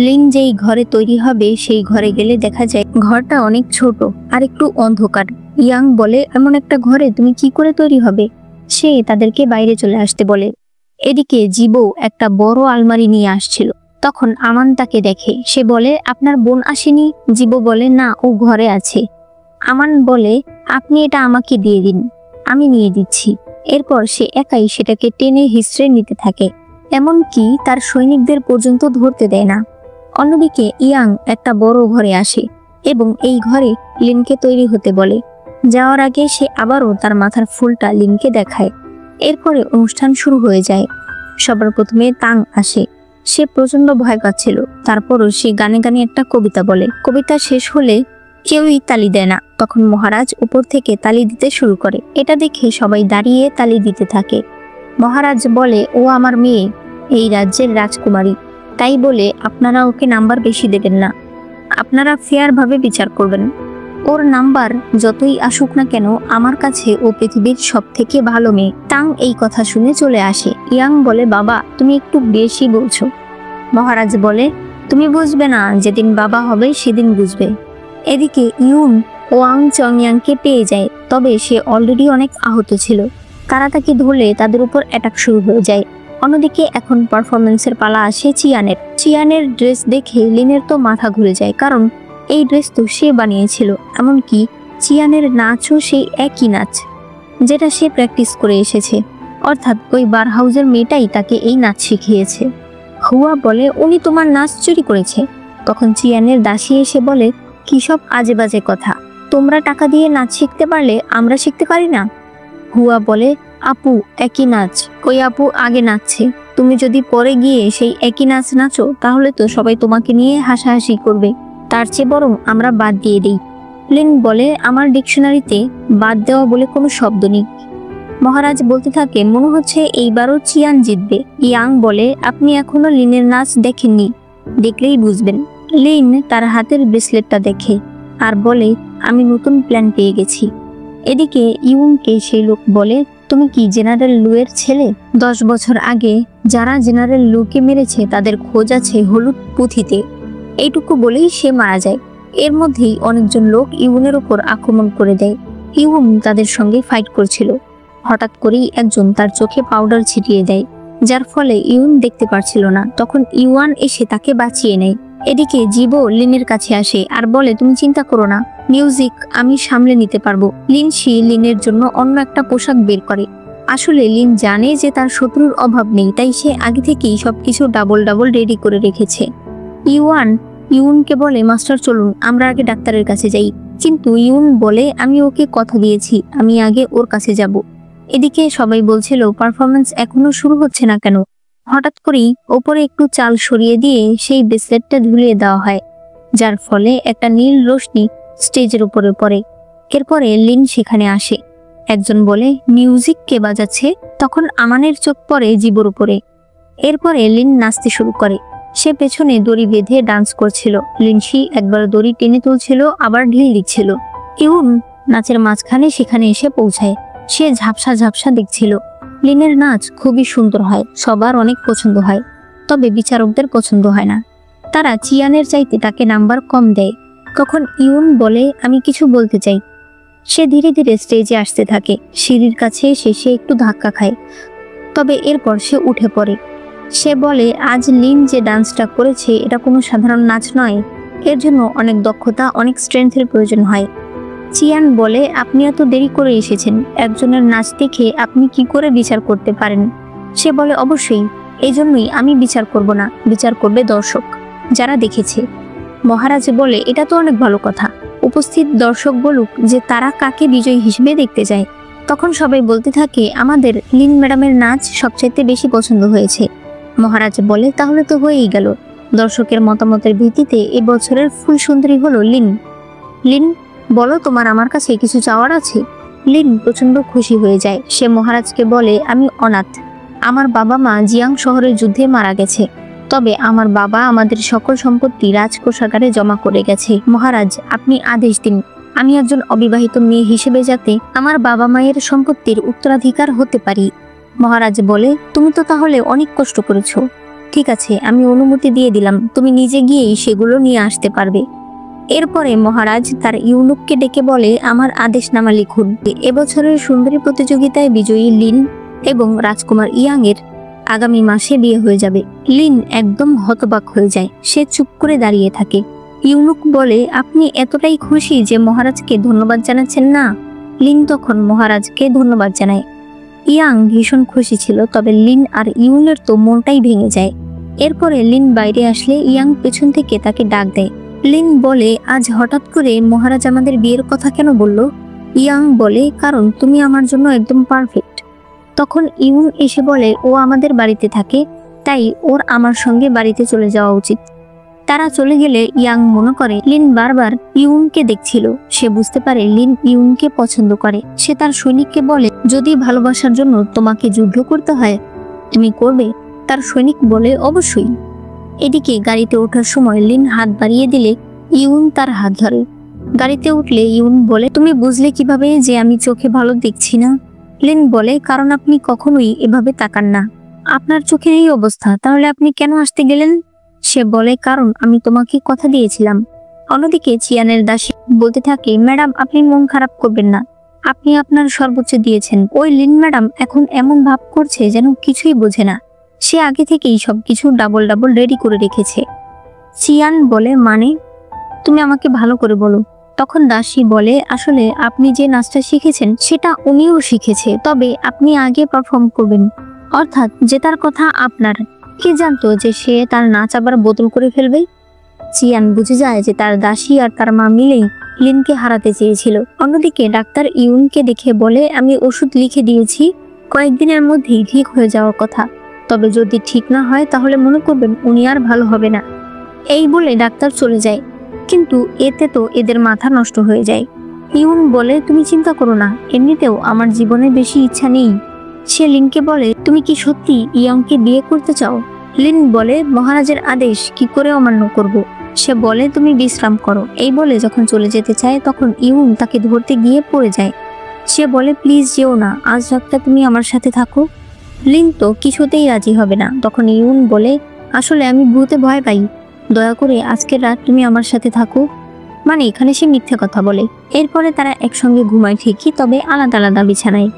লিন যেই ঘরে তৈরি হবে সেই ঘরে গেলে দেখা যায় ঘরটা অনেক ছোট আর একটু অন্ধকার। ইয়াং বলে, এমন একটা ঘরে তুমি কি করে তৈরি হবে? সে তাদেরকে বাইরে চলে আসতে বলে। এদিকে জিবো একটা বড় আলমারি নিয়ে আসছিল। তখন আমান তাকে দেখে। সে বলে, আপনার বোন আসেনি? জিবো বলে, না, ও ঘরে আছে। আমান বলে, আপনি এটা আমাকে দিয়ে দিন, আমি নিয়ে দিচ্ছি। এরপর সে একাই সেটাকে টেনে হিসড়ে নিতে থাকে, এমনকি তার সৈনিকদের পর্যন্ত ধরতে দেয় না। অন্যদিকে ইয়াং একটা বড় ঘরে আসে এবং এই ঘরে লিনকে তৈরি হতে বলে। যাওয়ার আগে সে আবারও তার মাথার ফুলটা লিনকে দেখায়। এরপরে অনুষ্ঠান শুরু হয়ে যায়। সবার প্রথমে তাং আসে। সে প্রচন্ড ভয় পাচ্ছিল, তারপরও সে গানে গানে একটা কবিতা বলে। কবিতা শেষ হলে কেউই তালি দেয় না। তখন মহারাজ উপর থেকে তালি দিতে শুরু করে। এটা দেখে সবাই দাঁড়িয়ে তালি দিতে থাকে। মহারাজ বলে, ও আমার মেয়ে, এই রাজ্যের রাজকুমারী, তাই বলে আপনারা ওকে নাম্বার বেশি দেবেন না, আপনারা ফেয়ার ভাবে বিচার করবেন। ওর নাম্বার যতই আসুক না কেন, আমার কাছে ও পৃথিবীর সব থেকে ভালো মেয়ে। তাং এই কথা শুনে চলে আসে। ইয়াং বলে, বাবা তুমি একটু বেশি বলছো। মহারাজ বলে, তুমি বুঝবে না, যেদিন বাবা হবে সেদিন বুঝবে। এদিকে ইউন ওয়াং চংয়াংকে পেয়ে যায়, তবে সে অলরেডি অনেক আহত ছিল। তারা তাকে ধরলে তাদের উপর অ্যাটাক শুরু হয়ে যায়। অন্যদিকে এখন পারফরমেন্সের পালা আসে চিয়ানের। চিয়ানের ড্রেস দেখে লিনের তো মাথা ঘুরে যায়, কারণ এই ড্রেস তো সে বানিয়েছিল। এমনকি চিয়ানের নাচও সেই একই নাচ যেটা সে প্র্যাকটিস করে এসেছে, অর্থাৎ ওই বার হাউসের মেয়েটাই তাকে এই নাচ শিখিয়েছে। হুয়া বলে, উনি তোমার নাচ চুরি করেছে। তখন চিয়ানের দাসী এসে বলে, কি সব আজে বাজে কথা, তোমরা টাকা দিয়ে নাচ শিখতে পারলে আমরা শিখতে পারি না? হুয়া বলে, আপু একই নাচ, ওই আপু আগে নাচছে, তুমি যদি পরে গিয়ে সেই একই নাচ নাচো তাহলে তো সবাই তোমাকে নিয়ে হাসাহাসি করবে, তার চেয়ে বরং আমরা বাদ দিয়ে দিই। লিন বলে, আমার ডিকশনারিতে বাদ দেওয়া বলে কোনো শব্দ নেই। মহারাজ বলতে থাকে, মনে হচ্ছে এইবারও চিয়ান জিতবে। ইয়াং বলে, আপনি এখনো লিনের নাচ দেখেননি, দেখলেই বুঝবেন। লিন তার হাতের ব্রেসলেটটা দেখে আর বলে, আমি নতুন প্ল্যান পেয়ে গেছি। এদিকে ইউনকে সেই লোক বলে, তুমি কি জেনারেল লুয়ের ছেলে? 10 বছর আগে যারা জেনারেল লুকে মেরেছে তাদের খোঁজ আছে হলুদ পুঁথিতে। এইটুকু বলেই সে মারা যায়। এর মধ্যেই অনেকজন লোক ইউনের উপর আক্রমণ করে দেয়। ইউন তাদের সঙ্গে ফাইট করছিল। হঠাৎ করেই একজন তার চোখে পাউডার ছিটিয়ে দেয়, যার ফলে ইউন দেখতে পারছিল না। তখন ইউয়ান এসে তাকে বাঁচিয়ে নেয়। এদিকে জিবো লিনের কাছে আসে আর বলে, তুমি চিন্তা করো না, মিউজিক আমি সামলে নিতে পারবো। লিনশি লিনের জন্য অন্য একটা পোশাক বের করে। আসলে লিন জানে যে তার শত্রুর অভাব নেই, তাই সে আগে থেকেই সবকিছু ডাবল ডাবল রেডি করে রেখেছে। ইউয়ান ইউনকে বলে, মাস্টার চলুন আমরা আগে ডাক্তারের কাছে যাই। কিন্তু ইউন বলে, আমি ওকে কথা দিয়েছি, আমি আগে ওর কাছে যাব। এদিকে সবাই বলছিল পারফরমেন্স এখনো শুরু হচ্ছে না কেন। হঠাৎ করেই ওপরে একটু চাল সরিয়ে দিয়ে সেই ব্রেসলেটটা ঝুলিয়ে দেওয়া হয়, যার ফলে একটা নীল রশ্মি স্টেজের উপরে পড়ে। এরপরে লিন সেখানে আসে। একজন বলে, মিউজিক কে বাজাচ্ছে? তখন আমানের চোখ পড়ে জিবোর উপরে। এরপরে লিন নাচতে শুরু করে। সে পেছনে দড়ি বেঁধে ডান্স করছিল। লিনশি একবার দড়ি টেনে তুলছিল, আবার ঢিল দিচ্ছিল। ইউন নাচের মাঝখানে সেখানে এসে পৌঁছায়। সে ঝাপসা ঝাপসা দেখছিল। লিনের নাচ খুবই সুন্দর হয়, সবার অনেক পছন্দ হয়, তবে বিচারকদের পছন্দ হয় না। তারা চিয়ানের চাইতে তাকে নাম্বার কম দেয়। তখন ইউন বলে, আমি কিছু বলতে চাই। সে ধীরে ধীরে স্টেজে আসতে থাকে। সিঁড়ির কাছে এসে সে একটু ধাক্কা খায়, তবে এরপর সে উঠে পড়ে। সে বলে, আজ লিন যে ডান্সটা করেছে এটা কোনো সাধারণ নাচ নয়, এর জন্য অনেক দক্ষতা, অনেক স্ট্রেংথের প্রয়োজন হয়। চিয়ান বলে, আপনি এত দেরি করে এসেছেন, একজনের নাচ দেখে আপনি কি করে বিচার করতে পারেন? সে বলে, অবশ্যই, এই জন্যই আমি বিচার করব না, বিচার করবে দর্শক, যারা দেখেছে। মহারাজ বলে, এটা তো অনেক ভালো কথা, উপস্থিত দর্শক বলুক যে তারা কাকে বিজয়ী হিসেবে দেখতে চায়। তখন সবাই বলতে থাকে, আমাদের লিন ম্যাডামের নাচ সবচাইতে বেশি পছন্দ হয়েছে। মহারাজ বলে, তাহলে তো হয়েই গেল। দর্শকের মতামতের ভিত্তিতে এবছরের ফুল সুন্দরী হলো লিন। লিন বলো, তোমার আমার কাছে কিছু চাওয়ার আছে? লিন প্রচন্ড খুশি হয়ে যায়। সে মহারাজকে বলে, আমি অনাথ, আমার বাবা মা জিয়াং শহরের যুদ্ধে মারা গেছে, তবে আমার বাবা আমাদের সকল সম্পত্তি রাজকোষাগারে জমা করে গেছে। মহারাজ আপনি আদেশ দিন, আমি একজন অবিবাহিত মেয়ে হিসেবে যাতে আমার বাবা মায়ের সম্পত্তির উত্তরাধিকার হতে পারি। মহারাজ বলে, তুমি তো তাহলে অনেক কষ্ট করেছো, ঠিক আছে আমি অনুমতি দিয়ে দিলাম, তুমি নিজে গিয়েই সেগুলো নিয়ে আসতে পারবে। এরপরে মহারাজ তার ইউনুককে ডেকে বলে, আমার আদেশনামা লিখুন। এবছরের সুন্দরী প্রতিযোগিতায় বিজয়ী লিন এবং রাজকুমার ইয়াং এর আগামী মাসে বিয়ে হয়ে যাবে। লিন একদম হতবাক হয়ে যায়, সে চুপ করে দাঁড়িয়ে থাকে। ইউনুক বলে, আপনি এতটাই খুশি যে মহারাজকে ধন্যবাদ জানাচ্ছেন না? লিন তখন মহারাজকে ধন্যবাদ জানায়। ইয়াং ভীষণ খুশি ছিল, তবে লিন আর ইউনের তো মনটাই ভেঙে যায়। এরপরে লিন বাইরে আসলে ইয়াং পেছন থেকে তাকে ডাক দেয়। লিন বলে, আজ হঠাৎ করে মহারাজ আমাদের বিয়ের কথা কেন বলল? ইয়াং বলে, কারণ তুমি আমার জন্য একদম পারফেক্ট। তখন ইউন এসে বলে, ও আমাদের বাড়িতে থাকে, তাই ওর আমার সঙ্গে বাড়িতে চলে যাওয়া উচিত। তারা চলে গেলে ইয়াং মনে করে লিন বারবার ইউনকে দেখছিল। সে বুঝতে পারে লিন ইউনকে পছন্দ করে। সে তার সৈনিককে বলে, যদি ভালোবাসার জন্য তোমাকে যুদ্ধ করতে হয় তুমি করবে? তার সৈনিক বলে, অবশ্যই। এদিকে গাড়িতে ওঠার সময় লিন হাত বাড়িয়ে দিলে ইউন তার হাত ধরে। গাড়িতে উঠলে ইউন বলে, তুমি বুঝলে কিভাবে যে আমি চোখে ভালো দেখছি না? লিন বলে, কারণ আপনি কখনোই এভাবে তাকান না। আপনার চোখের এই অবস্থা, তাহলে আপনি কেন আসতে গেলেন? সে বলে, কারণ আমি তোমাকে কথা দিয়েছিলাম। অন্যদিকে চিয়ানের দাসী বলতে থাকে, ম্যাডাম আপনি মন খারাপ করবেন না, আপনি আপনার সর্বোচ্চ দিয়েছেন। ওই লিন ম্যাডাম এখন এমন ভাব করছে যেন কিছুই বোঝে না। সে আগে থেকেই সবকিছু ডাবল ডাবল রেডি করে রেখেছে। চিয়ান বলে, মানে? তুমি আমাকে ভালো করে বলো। তখন দাসী বলে, আসলে আপনি যে নাচটা শিখেছেন সেটা উনিও শিখেছে, তবে আপনি আগে পারফর্ম করবেন, অর্থাৎ জেতার কথা আপনার। কে জানতো যে সে তার নাচ আবার বদল করে ফেলবে? চিয়ান বুঝে যায় যে তার দাসী আর তার মা মিলেই লিনকে হারাতে চেয়েছিল। অন্যদিকে ডাক্তার ইউনকে দেখে বলে, আমি ওষুধ লিখে দিয়েছি, কয়েকদিনের মধ্যেই ঠিক হয়ে যাওয়ার কথা, তবে যদি ঠিক না হয় তাহলে মনে করবেন উনি আর ভালো হবে না। এই বলে ডাক্তার চলে যায়, কিন্তু এতে তো এদের মাথা নষ্ট হয়ে যায়। ইউন বলে, তুমি চিন্তা করো না, এমনিতেও আমার জীবনে বেশি ইচ্ছা নেই। সে লিনকে বলে, তুমি কি সত্যি ইয়ংকে বিয়ে করতে চাও? লিন বলে, মহারাজের আদেশ কি করে অমান্য করব? সে বলে, তুমি বিশ্রাম করো। এই বলে যখন চলে যেতে চায় তখন ইউন তাকে ধরতে গিয়ে পড়ে যায়। সে বলে, প্লিজ যেও না, আজ রাতটা তুমি আমার সাথে থাকো। লিন তো কিছুতেই রাজি হবে না। তখন ইউন বলে, আসলে আমি ভূতে ভয় পাই, দয়া করে আজকের রাত তুমি আমার সাথে থাকো। মানে এখানে সে মিথ্যে কথা বলে। এরপরে তারা একসঙ্গে ঘুমায় ঠিকই, তবে আলাদা আলাদা বিছানায়।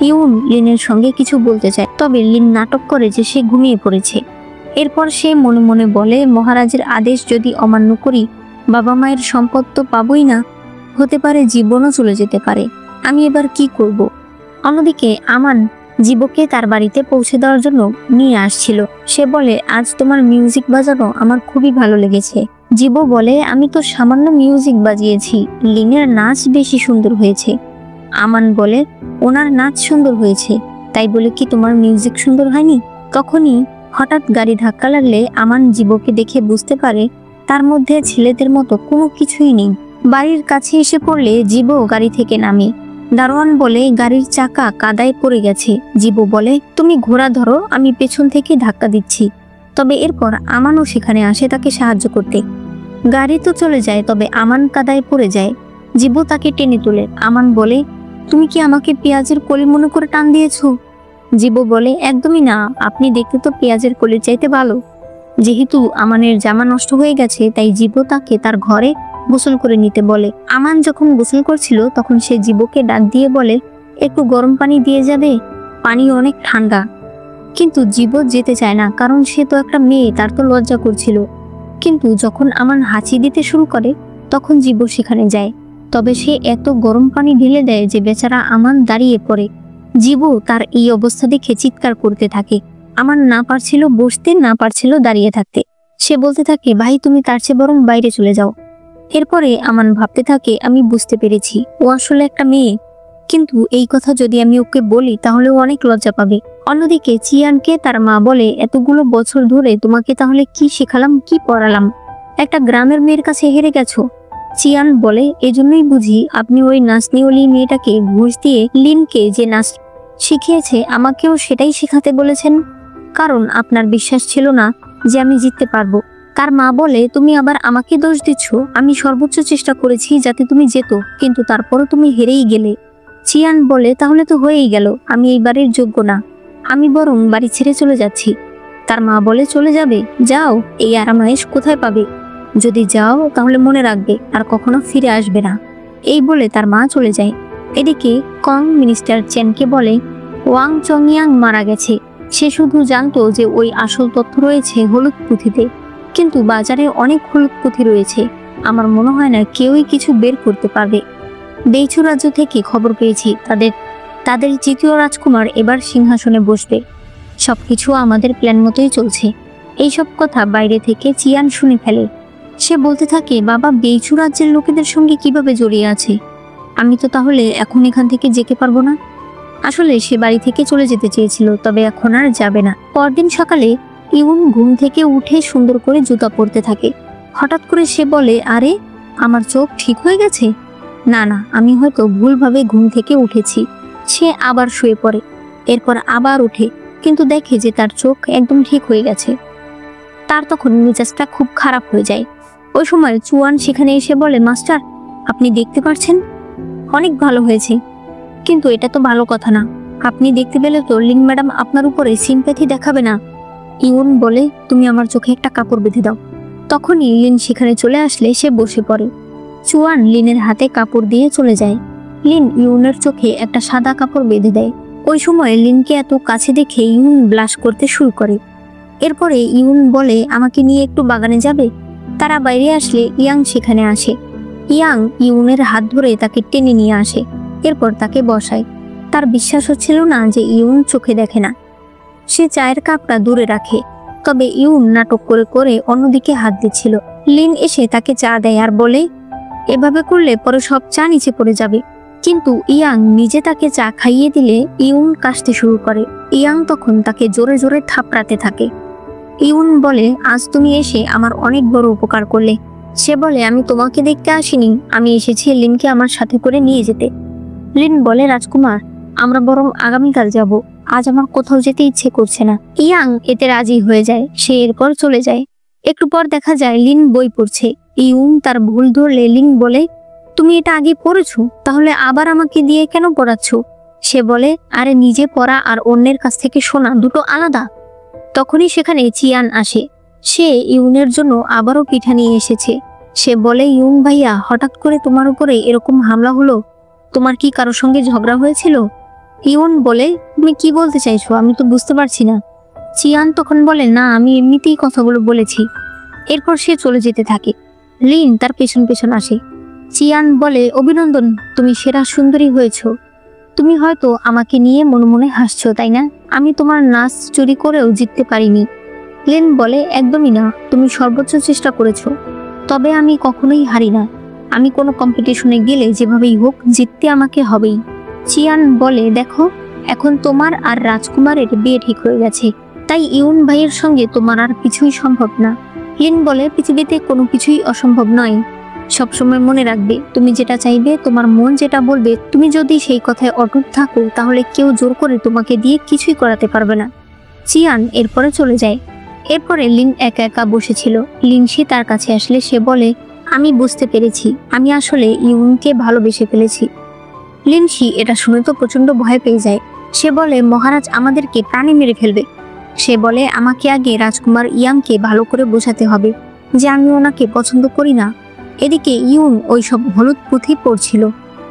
ইউন লিনের সঙ্গে কিছু বলতে চায়, তবে লিন নাটক করে যে সে ঘুমিয়ে পড়েছে। এরপর সে মনে মনে বলে, মহারাজের আদেশ যদি অমান্য করি, বাবা মায়ের সম্পদ তো পাবই না, হতে পারে জীবনও চলে যেতে পারে। আমি এবার কি করব? অন্যদিকে আমান জীবকে তার বাড়িতে পৌঁছে দেওয়ার জন্য নিয়ে আসছিল। সে বলে, আজ তোমার মিউজিক বাজানো আমার খুবই ভালো লেগেছে। জীব বলে, আমি তো সামান্য মিউজিক বাজিয়েছি, লিনের নাচ বেশি সুন্দর হয়েছে। আমান বলে, ওনার নাচ সুন্দর হয়েছে, তাই বলে কি তোমার মিউজিক সুন্দর হয়নি? তখনই হঠাৎ গাড়ি ধাক্কা লাগলে আমান জীবকে দেখে বুঝতে পারে তার মধ্যে ছেলেদের মতো কোনো কিছুই নেই। বাড়ির কাছে এসে পড়লে জীব গাড়ি থেকে নামে। দারোয়ান বলে, গাড়ির চাকা কাদায় পড়ে গেছে। জীব বলে, তুমি ঘোড়া ধরো, আমি পেছন থেকে ধাক্কা দিচ্ছি। তবে এরপর আমানও সেখানে আসে তাকে সাহায্য করতে। গাড়ি তো চলে যায়, তবে আমান কাদায় পড়ে যায়। জীব তাকে টেনে তোলে। আমান বলে, তুমি কি আমাকে পেঁয়াজের কলি মনে করে টান দিয়েছো? জীব বলে, একদমই না, আপনি দেখতে তো পেঁয়াজের কলির চাইতে ভালো। যেহেতু আমানের জামা নষ্ট হয়ে গেছে, তাই জীব তাকে তার ঘরে গোসল করে নিতে বলে। আমান যখন গোসল করছিল তখন সে জীবকে ডাক দিয়ে বলে, একটু গরম পানি দিয়ে যাবে, পানি অনেক ঠান্ডা। কিন্তু জীব যেতে চায় না, কারণ সে তো একটা মেয়ে, তার তো লজ্জা করছিল। কিন্তু যখন আমান হাঁচি দিতে শুরু করে তখন জীব সেখানে যায়, তবে সে এত গরম পানি ঢেলে দেয় যে বেচারা আমান দাঁড়িয়ে পড়ে। জীব তার এই অবস্থা দেখে চিৎকার করতে থাকে। আমান না পারছিল বসতে, না পারছিল দাঁড়িয়ে থাকতে। সে বলতে থাকে, ভাই তুমি তার চেয়ে বরং বাইরে চলে যাও। এরপরে আমান ভাবতে থাকে, আমি বুঝতে পেরেছি ও আসলে একটা মেয়ে, কিন্তু এই কথা যদি আমি ওকে বলি তাহলে ও অনেক লজ্জা পাবে। অন্যদিকে চিয়ানকে তার মা বলে, এতগুলো বছর ধরে তোমাকে তাহলে কি শেখালাম, কি পড়ালাম, একটা গ্রামের মেয়ের কাছে হেরে গেছো। চিয়ান বলে, এজন্যই বুঝি আপনি ওই নাচনিওলি মেয়েটাকে ঘুষ দিয়ে লিনকে যে নাচ শিখিয়েছে আমাকেও সেটাই শেখাতে বলেছেন, কারণ আপনার বিশ্বাস ছিল না যে আমি জিততে পারবো। তার মা বলে, তুমি আবার আমাকে দোষ দিচ্ছ, আমি সর্বোচ্চ চেষ্টা করেছি যাতে তুমি যেতো, কিন্তু তারপরও তুমি হেরেই গেলে। চিয়ান বলে, তাহলে তো হয়েই গেল, আমি এই বাড়ির যোগ্য না, আমি বরং বাড়ি ছেড়ে চলে যাচ্ছি। তার মা বলে, চলে যাবে? যাও, এই আরামায়েশ কোথায় পাবে? যদি যাও তাহলে মনে রাখবে আর কখনো ফিরে আসবে না। এই বলে তার মা চলে যায়। এদিকে কং মিনিস্টার চেনকে বলে, ওয়াং চংয়াং মারা গেছে। সে শুধু জানতো যে ওই আসল তথ্য রয়েছে হলুদ পুঁথিতে, কিন্তু বাজারে অনেক হলুদ পুঁথি রয়েছে, আমার মনে হয় না কেউই কিছু বের করতে পারবে। বেইচু রাজ্য থেকে খবর পেয়েছি তাদের তৃতীয় রাজকুমার এবার সিংহাসনে বসবে। সবকিছু আমাদের প্ল্যান মতোই চলছে। এইসব কথা বাইরে থেকে চিয়ান শুনে ফেলে। সে বলতে থাকে, বাবা বেইচু রাজ্যের লোকেদের সঙ্গে কিভাবে জড়িয়ে আছে? আমি তো তাহলে এখন এখান থেকে যেতে পারবো না। আসলে সে বাড়ি থেকে চলে যেতে চেয়েছিল, তবে এখন আর যাবে না। পরদিন সকালে ইউন ঘুম থেকে উঠে সুন্দর করে জুতা পরতে থাকে। হঠাৎ করে সে বলে, আরে আমার চোখ ঠিক হয়ে গেছে। না না, আমি হয়তো ভুলভাবে ঘুম থেকে উঠেছি। সে আবার শুয়ে পড়ে, এরপর আবার ওঠে, কিন্তু দেখে যে তার চোখ একদম ঠিক হয়ে গেছে। তার তখন মেজাজটা খুব খারাপ হয়ে যায়। ওই সময় চুয়ান সেখানে এসে বলে, মাস্টার আপনি দেখতে পাচ্ছেন, অনেক ভালো হয়েছে, কিন্তু এটা তো ভালো কথা না। আপনি দেখতে পেলে তো লিন ম্যাডাম আপনার উপরে সিম্প্যাথি দেখাবে না। ইউন বলে, তুমি আমার চোখে একটা কাপড় বেঁধে দাও। তখনই লিন সেখানে চলে আসলে সে বসে পড়ে। চুয়ান লিনের হাতে কাপড় দিয়ে চলে যায়। লিন ইউনের চোখে একটা সাদা কাপড় বেঁধে দেয়। ওই সময় লিনকে এত কাছে দেখে ইউন ব্লাশ করতে শুরু করে। এরপরে ইউন বলে, আমাকে নিয়ে একটু বাগানে যাবে? তারা বাইরে আসলে ইয়াং সেখানে আসে। ইয়াং ইউনের হাত ধরে তাকে টেনে নিয়ে আসে, এরপর তাকে বসায়। তার বিশ্বাস হচ্ছিল না যে ইউন চোখে দেখে না। সে চায়ের কাপটা দূরে রাখে, তবে ইউন নাটক করে করে অন্যদিকে হাত দিচ্ছিল। লিন এসে তাকে চা দেয় আর বলে, এভাবে করলে পরে সব চা নিচে পড়ে যাবে। কিন্তু ইয়াং নিজে তাকে চা খাইয়ে দিলে ইউন কাশতে শুরু করে। ইয়াং তখন তাকে জোরে জোরে থাপড়াতে থাকে। ইউন বলে, আজ তুমি এসে আমার অনেক বড় উপকার করলে। সে বলে, আমি তোমাকে দেখতে আসিনি, আমি এসেছি লিনকে আমার সাথে করে নিয়ে যেতে। লিন বলে, রাজকুমার আমরা বরং আগামীকাল যাব, আজ আমার কোথাও যেতে ইচ্ছে করছে না। ইয়াং এতে রাজি হয়ে যায়। সে এরপর চলে যায়। একটু পর দেখা যায় লিন বই পড়ছে। ইউন তার ভুল ধরলে লিন বলে, তুমি এটা আগে পড়েছো, তাহলে আবার আমাকে দিয়ে কেন পড়াচ্ছ? সে বলে, আরে নিজে পড়া আর অন্যের কাছ থেকে শোনা দুটো আলাদা। তখনই সেখানে চিয়ান আসে। সে ইউনের জন্য আবারও পিঠা নিয়ে এসেছে। সে বলে, ইউন ভাইয়া হঠাৎ করে তোমার উপরে এরকম হামলা হলো, তোমার কি কারোর সঙ্গে ঝগড়া হয়েছিল? ইউন বলে, তুমি কি বলতে চাইছো, আমি তো বুঝতে পারছি না। চিয়ান তখন বলে, না আমি এমনিতেই কথাগুলো বলেছি। এরপর সে চলে যেতে থাকে। লিন তার পেছন পেছন আসে। চিয়ান বলে, অভিনন্দন, তুমি সেরা সুন্দরী হয়েছো। তুমি হয়তো আমাকে নিয়ে মনে মনে হাসছো, তাই না? আমি তোমার নাচ চুরি করেও জিততে পারিনি। লিন বলে, একদমই না, তুমি সর্বোচ্চ চেষ্টা করেছো, তবে আমি কখনোই হারি না। আমি কোনো কম্পিটিশনে গেলে যেভাবেই হোক জিততে আমাকে হবেই। চিয়ান বলে, দেখো এখন তোমার আর রাজকুমারের বিয়ে ঠিক হয়ে গেছে, তাই ইউন ভাইয়ের সঙ্গে তোমার আর কিছুই সম্ভব না। লিন বলে, পৃথিবীতে কোনো কিছুই অসম্ভব নয়। সবসময় মনে রাখবে, তুমি যেটা চাইবে, তোমার মন যেটা বলবে, তুমি যদি সেই কথায় অটুট থাকো, তাহলে কেউ জোর করে তোমাকে দিয়ে কিছুই করাতে পারবে না। চিয়ান এরপরে চলে যায়। এরপরে লিন একা একা বসেছিল। লিনসি তার কাছে আসলে সে বলে, আমি বুঝতে পেরেছি, আমি আসলে ইউনকে ভালোবেসে ফেলেছি। লিনসি এটা শুনে তো প্রচন্ড ভয় পেয়ে যায়। সে বলে, মহারাজ আমাদেরকে প্রাণে মেরে ফেলবে। সে বলে, আমাকে আগে রাজকুমার ইয়াংকে ভালো করে বোঝাতে হবে যে আমি ওনাকে পছন্দ করি না। এদিকে ইউন ওইসব হলুদ পুঁথি পড়ছিল,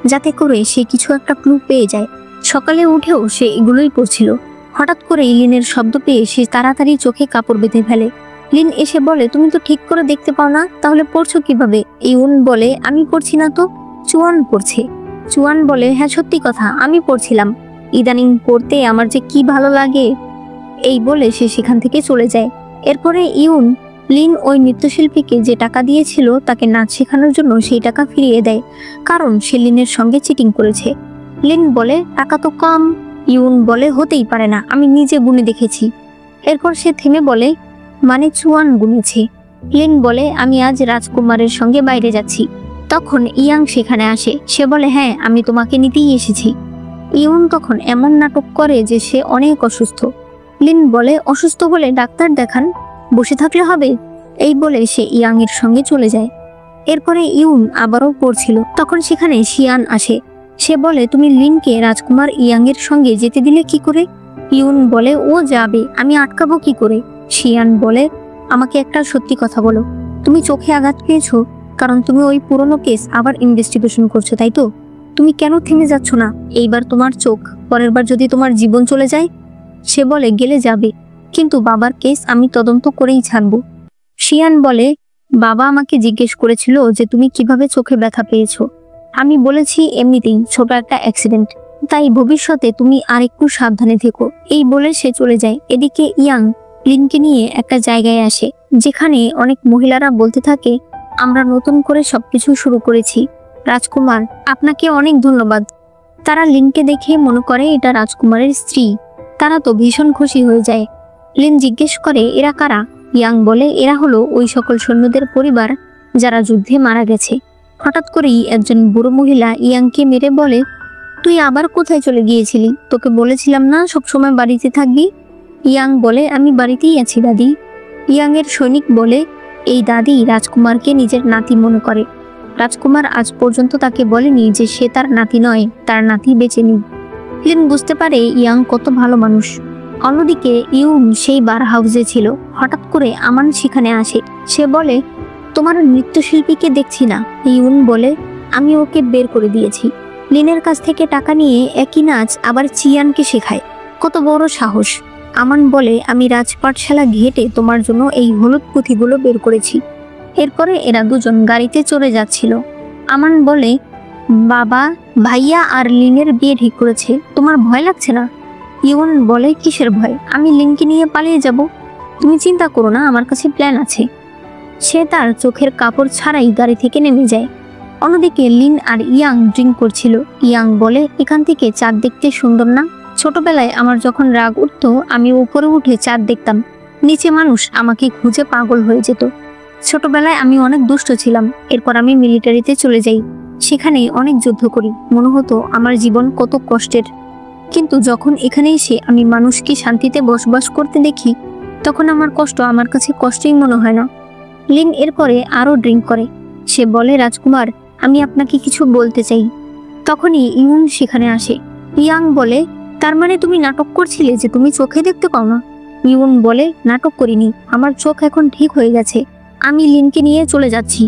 যাতে করে সে কিছু একটা ক্লু পেয়ে যায়। সকালে উঠেও সে এগুলোই পড়ছিল। হঠাৎ করে লিনের শব্দ পেয়ে সে তাড়াতাড়ি চোখে কাপড় বেঁধে ফেলে। লিন এসে বলে, তুমি তো ঠিক করে দেখতে পাও না, তাহলে পড়ছো কিভাবে? ইউন বলে, আমি পড়ছি না তো, চুয়ান পড়ছে। চুয়ান বলে, হ্যাঁ সত্যি কথা, আমি পড়ছিলাম। ইদানিং পড়তে আমার যে কি ভালো লাগে। এই বলে সে সেখান থেকে চলে যায়। এরপরে ইউন লিন ওই নৃত্যশিল্পীকে যে টাকা দিয়েছিল তাকে নাচ শেখানোর জন্য সেই টাকা ফিরিয়ে দেয়, কারণ সে লিনের সঙ্গে চিটিং করেছে। লিন বলে, টাকা তো কম। ইউন বলে, হতেই পারে না, আমি নিজে গুনে দেখেছি। এরপর সে থেমে বলে, মানে চুয়ান গুনেছে। লিন বলে, আমি আজ রাজকুমারের সঙ্গে বাইরে যাচ্ছি। তখন ইয়াং সেখানে আসে। সে বলে, হ্যাঁ আমি তোমাকে নিতেই এসেছি। ইউন তখন এমন নাটক করে যে সে অনেক অসুস্থ। লিন বলে, অসুস্থ হলে ডাক্তার দেখান, বসে থাকলে হবে? এই বলে সে ইয়াং এর সঙ্গে চলে যায়। এরপরে ইউন আবারও পড়ছিল। তখন সেখানে শিয়ান আসে। সে বলে, তুমি লিনকে রাজকুমার ইয়াং এর সঙ্গে যেতে দিলে কি করে? ইউন বলে, ও যাবে, আমি আটকাবো কি করে? শিয়ান বলে, আমাকে একটা সত্যি কথা বলো, তুমি চোখে আঘাত পেয়েছো? কারণ তুমি ওই পুরনো কেস আবার ইনভেস্টিগেশন করছো, তাই তো? তুমি কেন থেমে যাচ্ছ না? এইবার তোমার চোখ, পরের বার যদি তোমার জীবন চলে যায়? সে বলে, গেলে যাবে, কিন্তু বাবার কেস আমি তদন্ত করেই ছাড়বো। শিয়ান বলে, বাবা আমাকে জিজ্ঞেস করেছিল যে তুমি কিভাবে চোখে ব্যথা পেয়েছো। আমি বলেছি এমনিতেই ছোট একটা অ্যাক্সিডেন্ট, তাই ভবিষ্যতে তুমি আরেকটু সাবধানে থেকো। এই বলে সে চলে যায়। এদিকে ইয়াং লিনকে নিয়ে একটা জায়গায় আসে, যেখানে অনেক মহিলারা বলতে থাকে, আমরা নতুন করে সবকিছু শুরু করেছি। রাজকুমার, আপনাকে অনেক ধন্যবাদ। তারা লিনকে দেখে মনে করে এটা রাজকুমারের স্ত্রী। তারা তো ভীষণ খুশি হয়ে যায়। লিন জিজ্ঞেস করে, এরা কারা? ইয়াং বলে, এরা হলো ওই সকল সৈন্যদের পরিবার যারা যুদ্ধে মারা গেছে। হঠাৎ করেই একজন বুড়ো মহিলা ইয়াংকে মেরে বলে, তুই আবার কোথায় চলে গিয়েছিলি? তোকে বলেছিলাম না সবসময় বাড়িতে থাকবি? ইয়াং বলে, আমি বাড়িতেই আছি দাদি। ইয়াং এর সৈনিক বলে এই দাদি রাজকুমারকে নিজের নাতি মনে করে। রাজকুমার আজ পর্যন্ত তাকে বলেনি যে সে তার নাতি নয়, তার নাতি বেঁচে নেই। লিন বুঝতে পারে ইয়াং কত ভালো মানুষ। অন্যদিকে ইউন সেই বার হাউসে ছিল। হঠাৎ করে আমান সেখানে আসে। সে বলে, তোমার নৃত্যশিল্পীকে দেখছি না। ইউন বলে, আমি ওকে বের করে দিয়েছি। লিনের কাছ থেকে টাকা নিয়ে একই নাচ আবার চিয়ানকে শেখায়। কত বড় সাহস! আমান বলে, আমি রাজপাঠশালা ঘেটে তোমার জন্য এই হলুদ পুঁথিগুলো বের করেছি। এরপরে এরা দুজন গাড়িতে চলে যাচ্ছিল। আমান বলে, বাবা, ভাইয়া আর লিনের বিয়ে ঠিক করেছে, তোমার ভয় লাগছে না? ইউন বলে, কিসের ভয়? আমি লিনকে নিয়ে পালিয়ে যাব। তুমি চিন্তা করো না, আমার কাছে প্ল্যান আছে। সে তার চোখের কাপড় ছাড়াই গাড়ি থেকে নেমে যায়। অন্যদিকে লিন আর ইয়াং ড্রিঙ্ক করছিল। ইয়াং বলে, এখান থেকে চাঁদ দেখতে সুন্দর না? ছোটবেলায় আমার যখন রাগ উঠতো আমি উপরে উঠে চাঁদ দেখতাম। নিচে মানুষ আমাকে খুঁজে পাগল হয়ে যেত। ছোটবেলায় আমি অনেক দুষ্ট ছিলাম। এরপর আমি মিলিটারিতে চলে যাই। সেখানে অনেক যুদ্ধ করি। মনে হতো আমার জীবন কত কষ্টের। কিন্তু যখন এখানে এসে আমি মানুষকে শান্তিতে বসবাস করতে দেখি, তখন আমার কষ্ট আমার কাছে কষ্টই মনে হয় না। লিন এরপরে আরো ড্রিঙ্ক করে। সে বলে, রাজকুমার, আমি আপনাকে কিছু বলতে চাই। তখনই ইউন সেখানে আসে। ইয়াং বলে, তার মানে তুমি নাটক করছিলে যে তুমি চোখে দেখতে পাও না? ইউন বলে, নাটক করিনি, আমার চোখ এখন ঠিক হয়ে গেছে। আমি লিনকে নিয়ে চলে যাচ্ছি।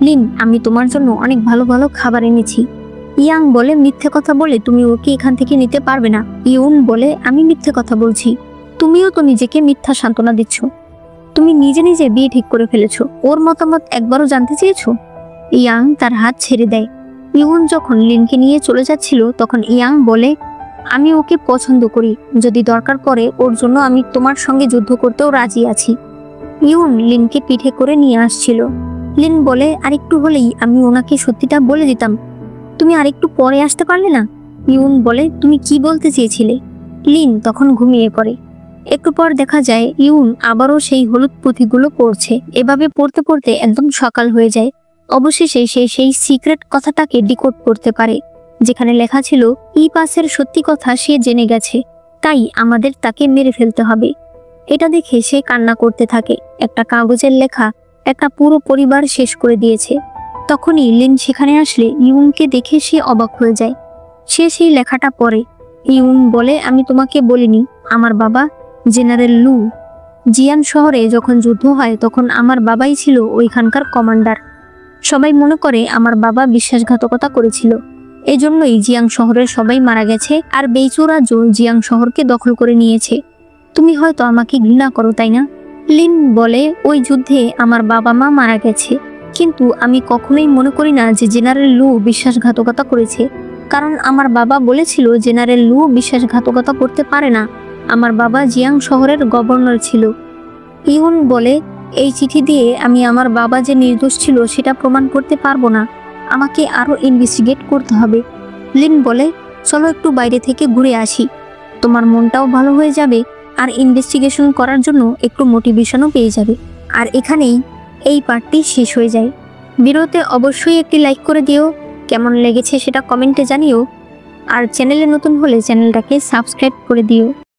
লিন, আমি তোমার জন্য অনেক ভালো ভালো খাবার এনেছি। ইয়াং বলে, মিথ্যে কথা বলে তুমি ওকে এখান থেকে নিতে পারবে না। ইউন বলে, আমি মিথ্যে কথা বলছি? তুমিও তো নিজেকে মিথ্যা সান্ত্বনা দিচ্ছ। তুমি নিজে নিজে বিয়ে ঠিক করে ফেলেছো। ওর মতামত একবারও জানতে চেয়েছো? ইয়াং তার হাত ছেড়ে দেয়। ইউন যখন লিনকে নিয়ে চলে যাচ্ছিল তখন ইয়াং বলে, আমি ওকে পছন্দ করি। যদি দরকার পড়ে ওর জন্য আমি তোমার সঙ্গে যুদ্ধ করতেও রাজি আছি। ইউন লিনকে পিঠে করে নিয়ে আসছিল। লিন বলে, আরেকটু হলেই আমি ওনাকে সত্যিটা বলে দিতাম। তুমি আরেকটু পরে আসতে পারলে না? ইউন বলে, তুমি কি বলতে চেয়েছিলে? লিন তখন ঘুমিয়ে পড়ে। একটু পর দেখা যায় ইউন আবারও সেই হলুদ পুঁথিগুলো পড়ছে। এভাবে পড়তে পড়তে একদম সকাল হয়ে যায়। অবশেষে সে সেই সিক্রেট কথাটাকে ডিকোড করতে পারে, যেখানে লেখা ছিল, ই পাসের সত্যি কথা সে জেনে গেছে, তাই আমাদের তাকে মেরে ফেলতে হবে। এটা দেখে সে কান্না করতে থাকে। একটা কাগজের লেখা একটা পুরো পরিবার শেষ করে দিয়েছে। তখনই লিন সেখানে আসলে ইউনকে দেখে সে অবাক হয়ে যায়। সে সেই লেখাটা পড়ে। ইউন বলে, আমি তোমাকে বলিনি, আমার বাবা জেনারেল লু। জিয়ান শহরে যখন যুদ্ধ হয় তখন আমার বাবাই ছিল ওইখানকার কমান্ডার। সবাই মনে করে আমার বাবা বিশ্বাসঘাতকতা করেছিল। এজন্যই জিয়াং শহরের সবাই মারা গেছে আর বেইচু রাজ্য জিয়াং শহরকে দখল করে নিয়েছে। তুমি হয়তো আমাকে ঘৃণা করো, তাই না? লিন বলে, ওই যুদ্ধে আমার বাবা মা মারা গেছে, কিন্তু আমি কখনোই মনে করি না যে জেনারেল লু বিশ্বাসঘাতকতা করেছে, কারণ আমার বাবা বলেছিল জেনারেল লু বিশ্বাসঘাতকতা করতে পারে না। আমার বাবা জিয়াং শহরের গভর্নর ছিল। ইউন বলে, এই চিঠি দিয়ে আমি আমার বাবা যে নির্দোষ ছিল সেটা প্রমাণ করতে পারবো না, আমাকে আরো ইনভেস্টিগেট করতে হবে। লিন বলে, চলো একটু বাইরে থেকে ঘুরে আসি, তোমার মনটাও ভালো হয়ে যাবে আর ইনভেস্টিগেশন করার জন্য একটু মোটিভেশনও পেয়ে যাবে। আর এখানেই এই পার্টটি শেষ হয়ে যায়। ভিডিওতে অবশ্যই একটি লাইক করে দিও, কেমন লেগেছে সেটা কমেন্টে জানিও, আর চ্যানেলে নতুন হলে চ্যানেলটাকে সাবস্ক্রাইব করে দিও।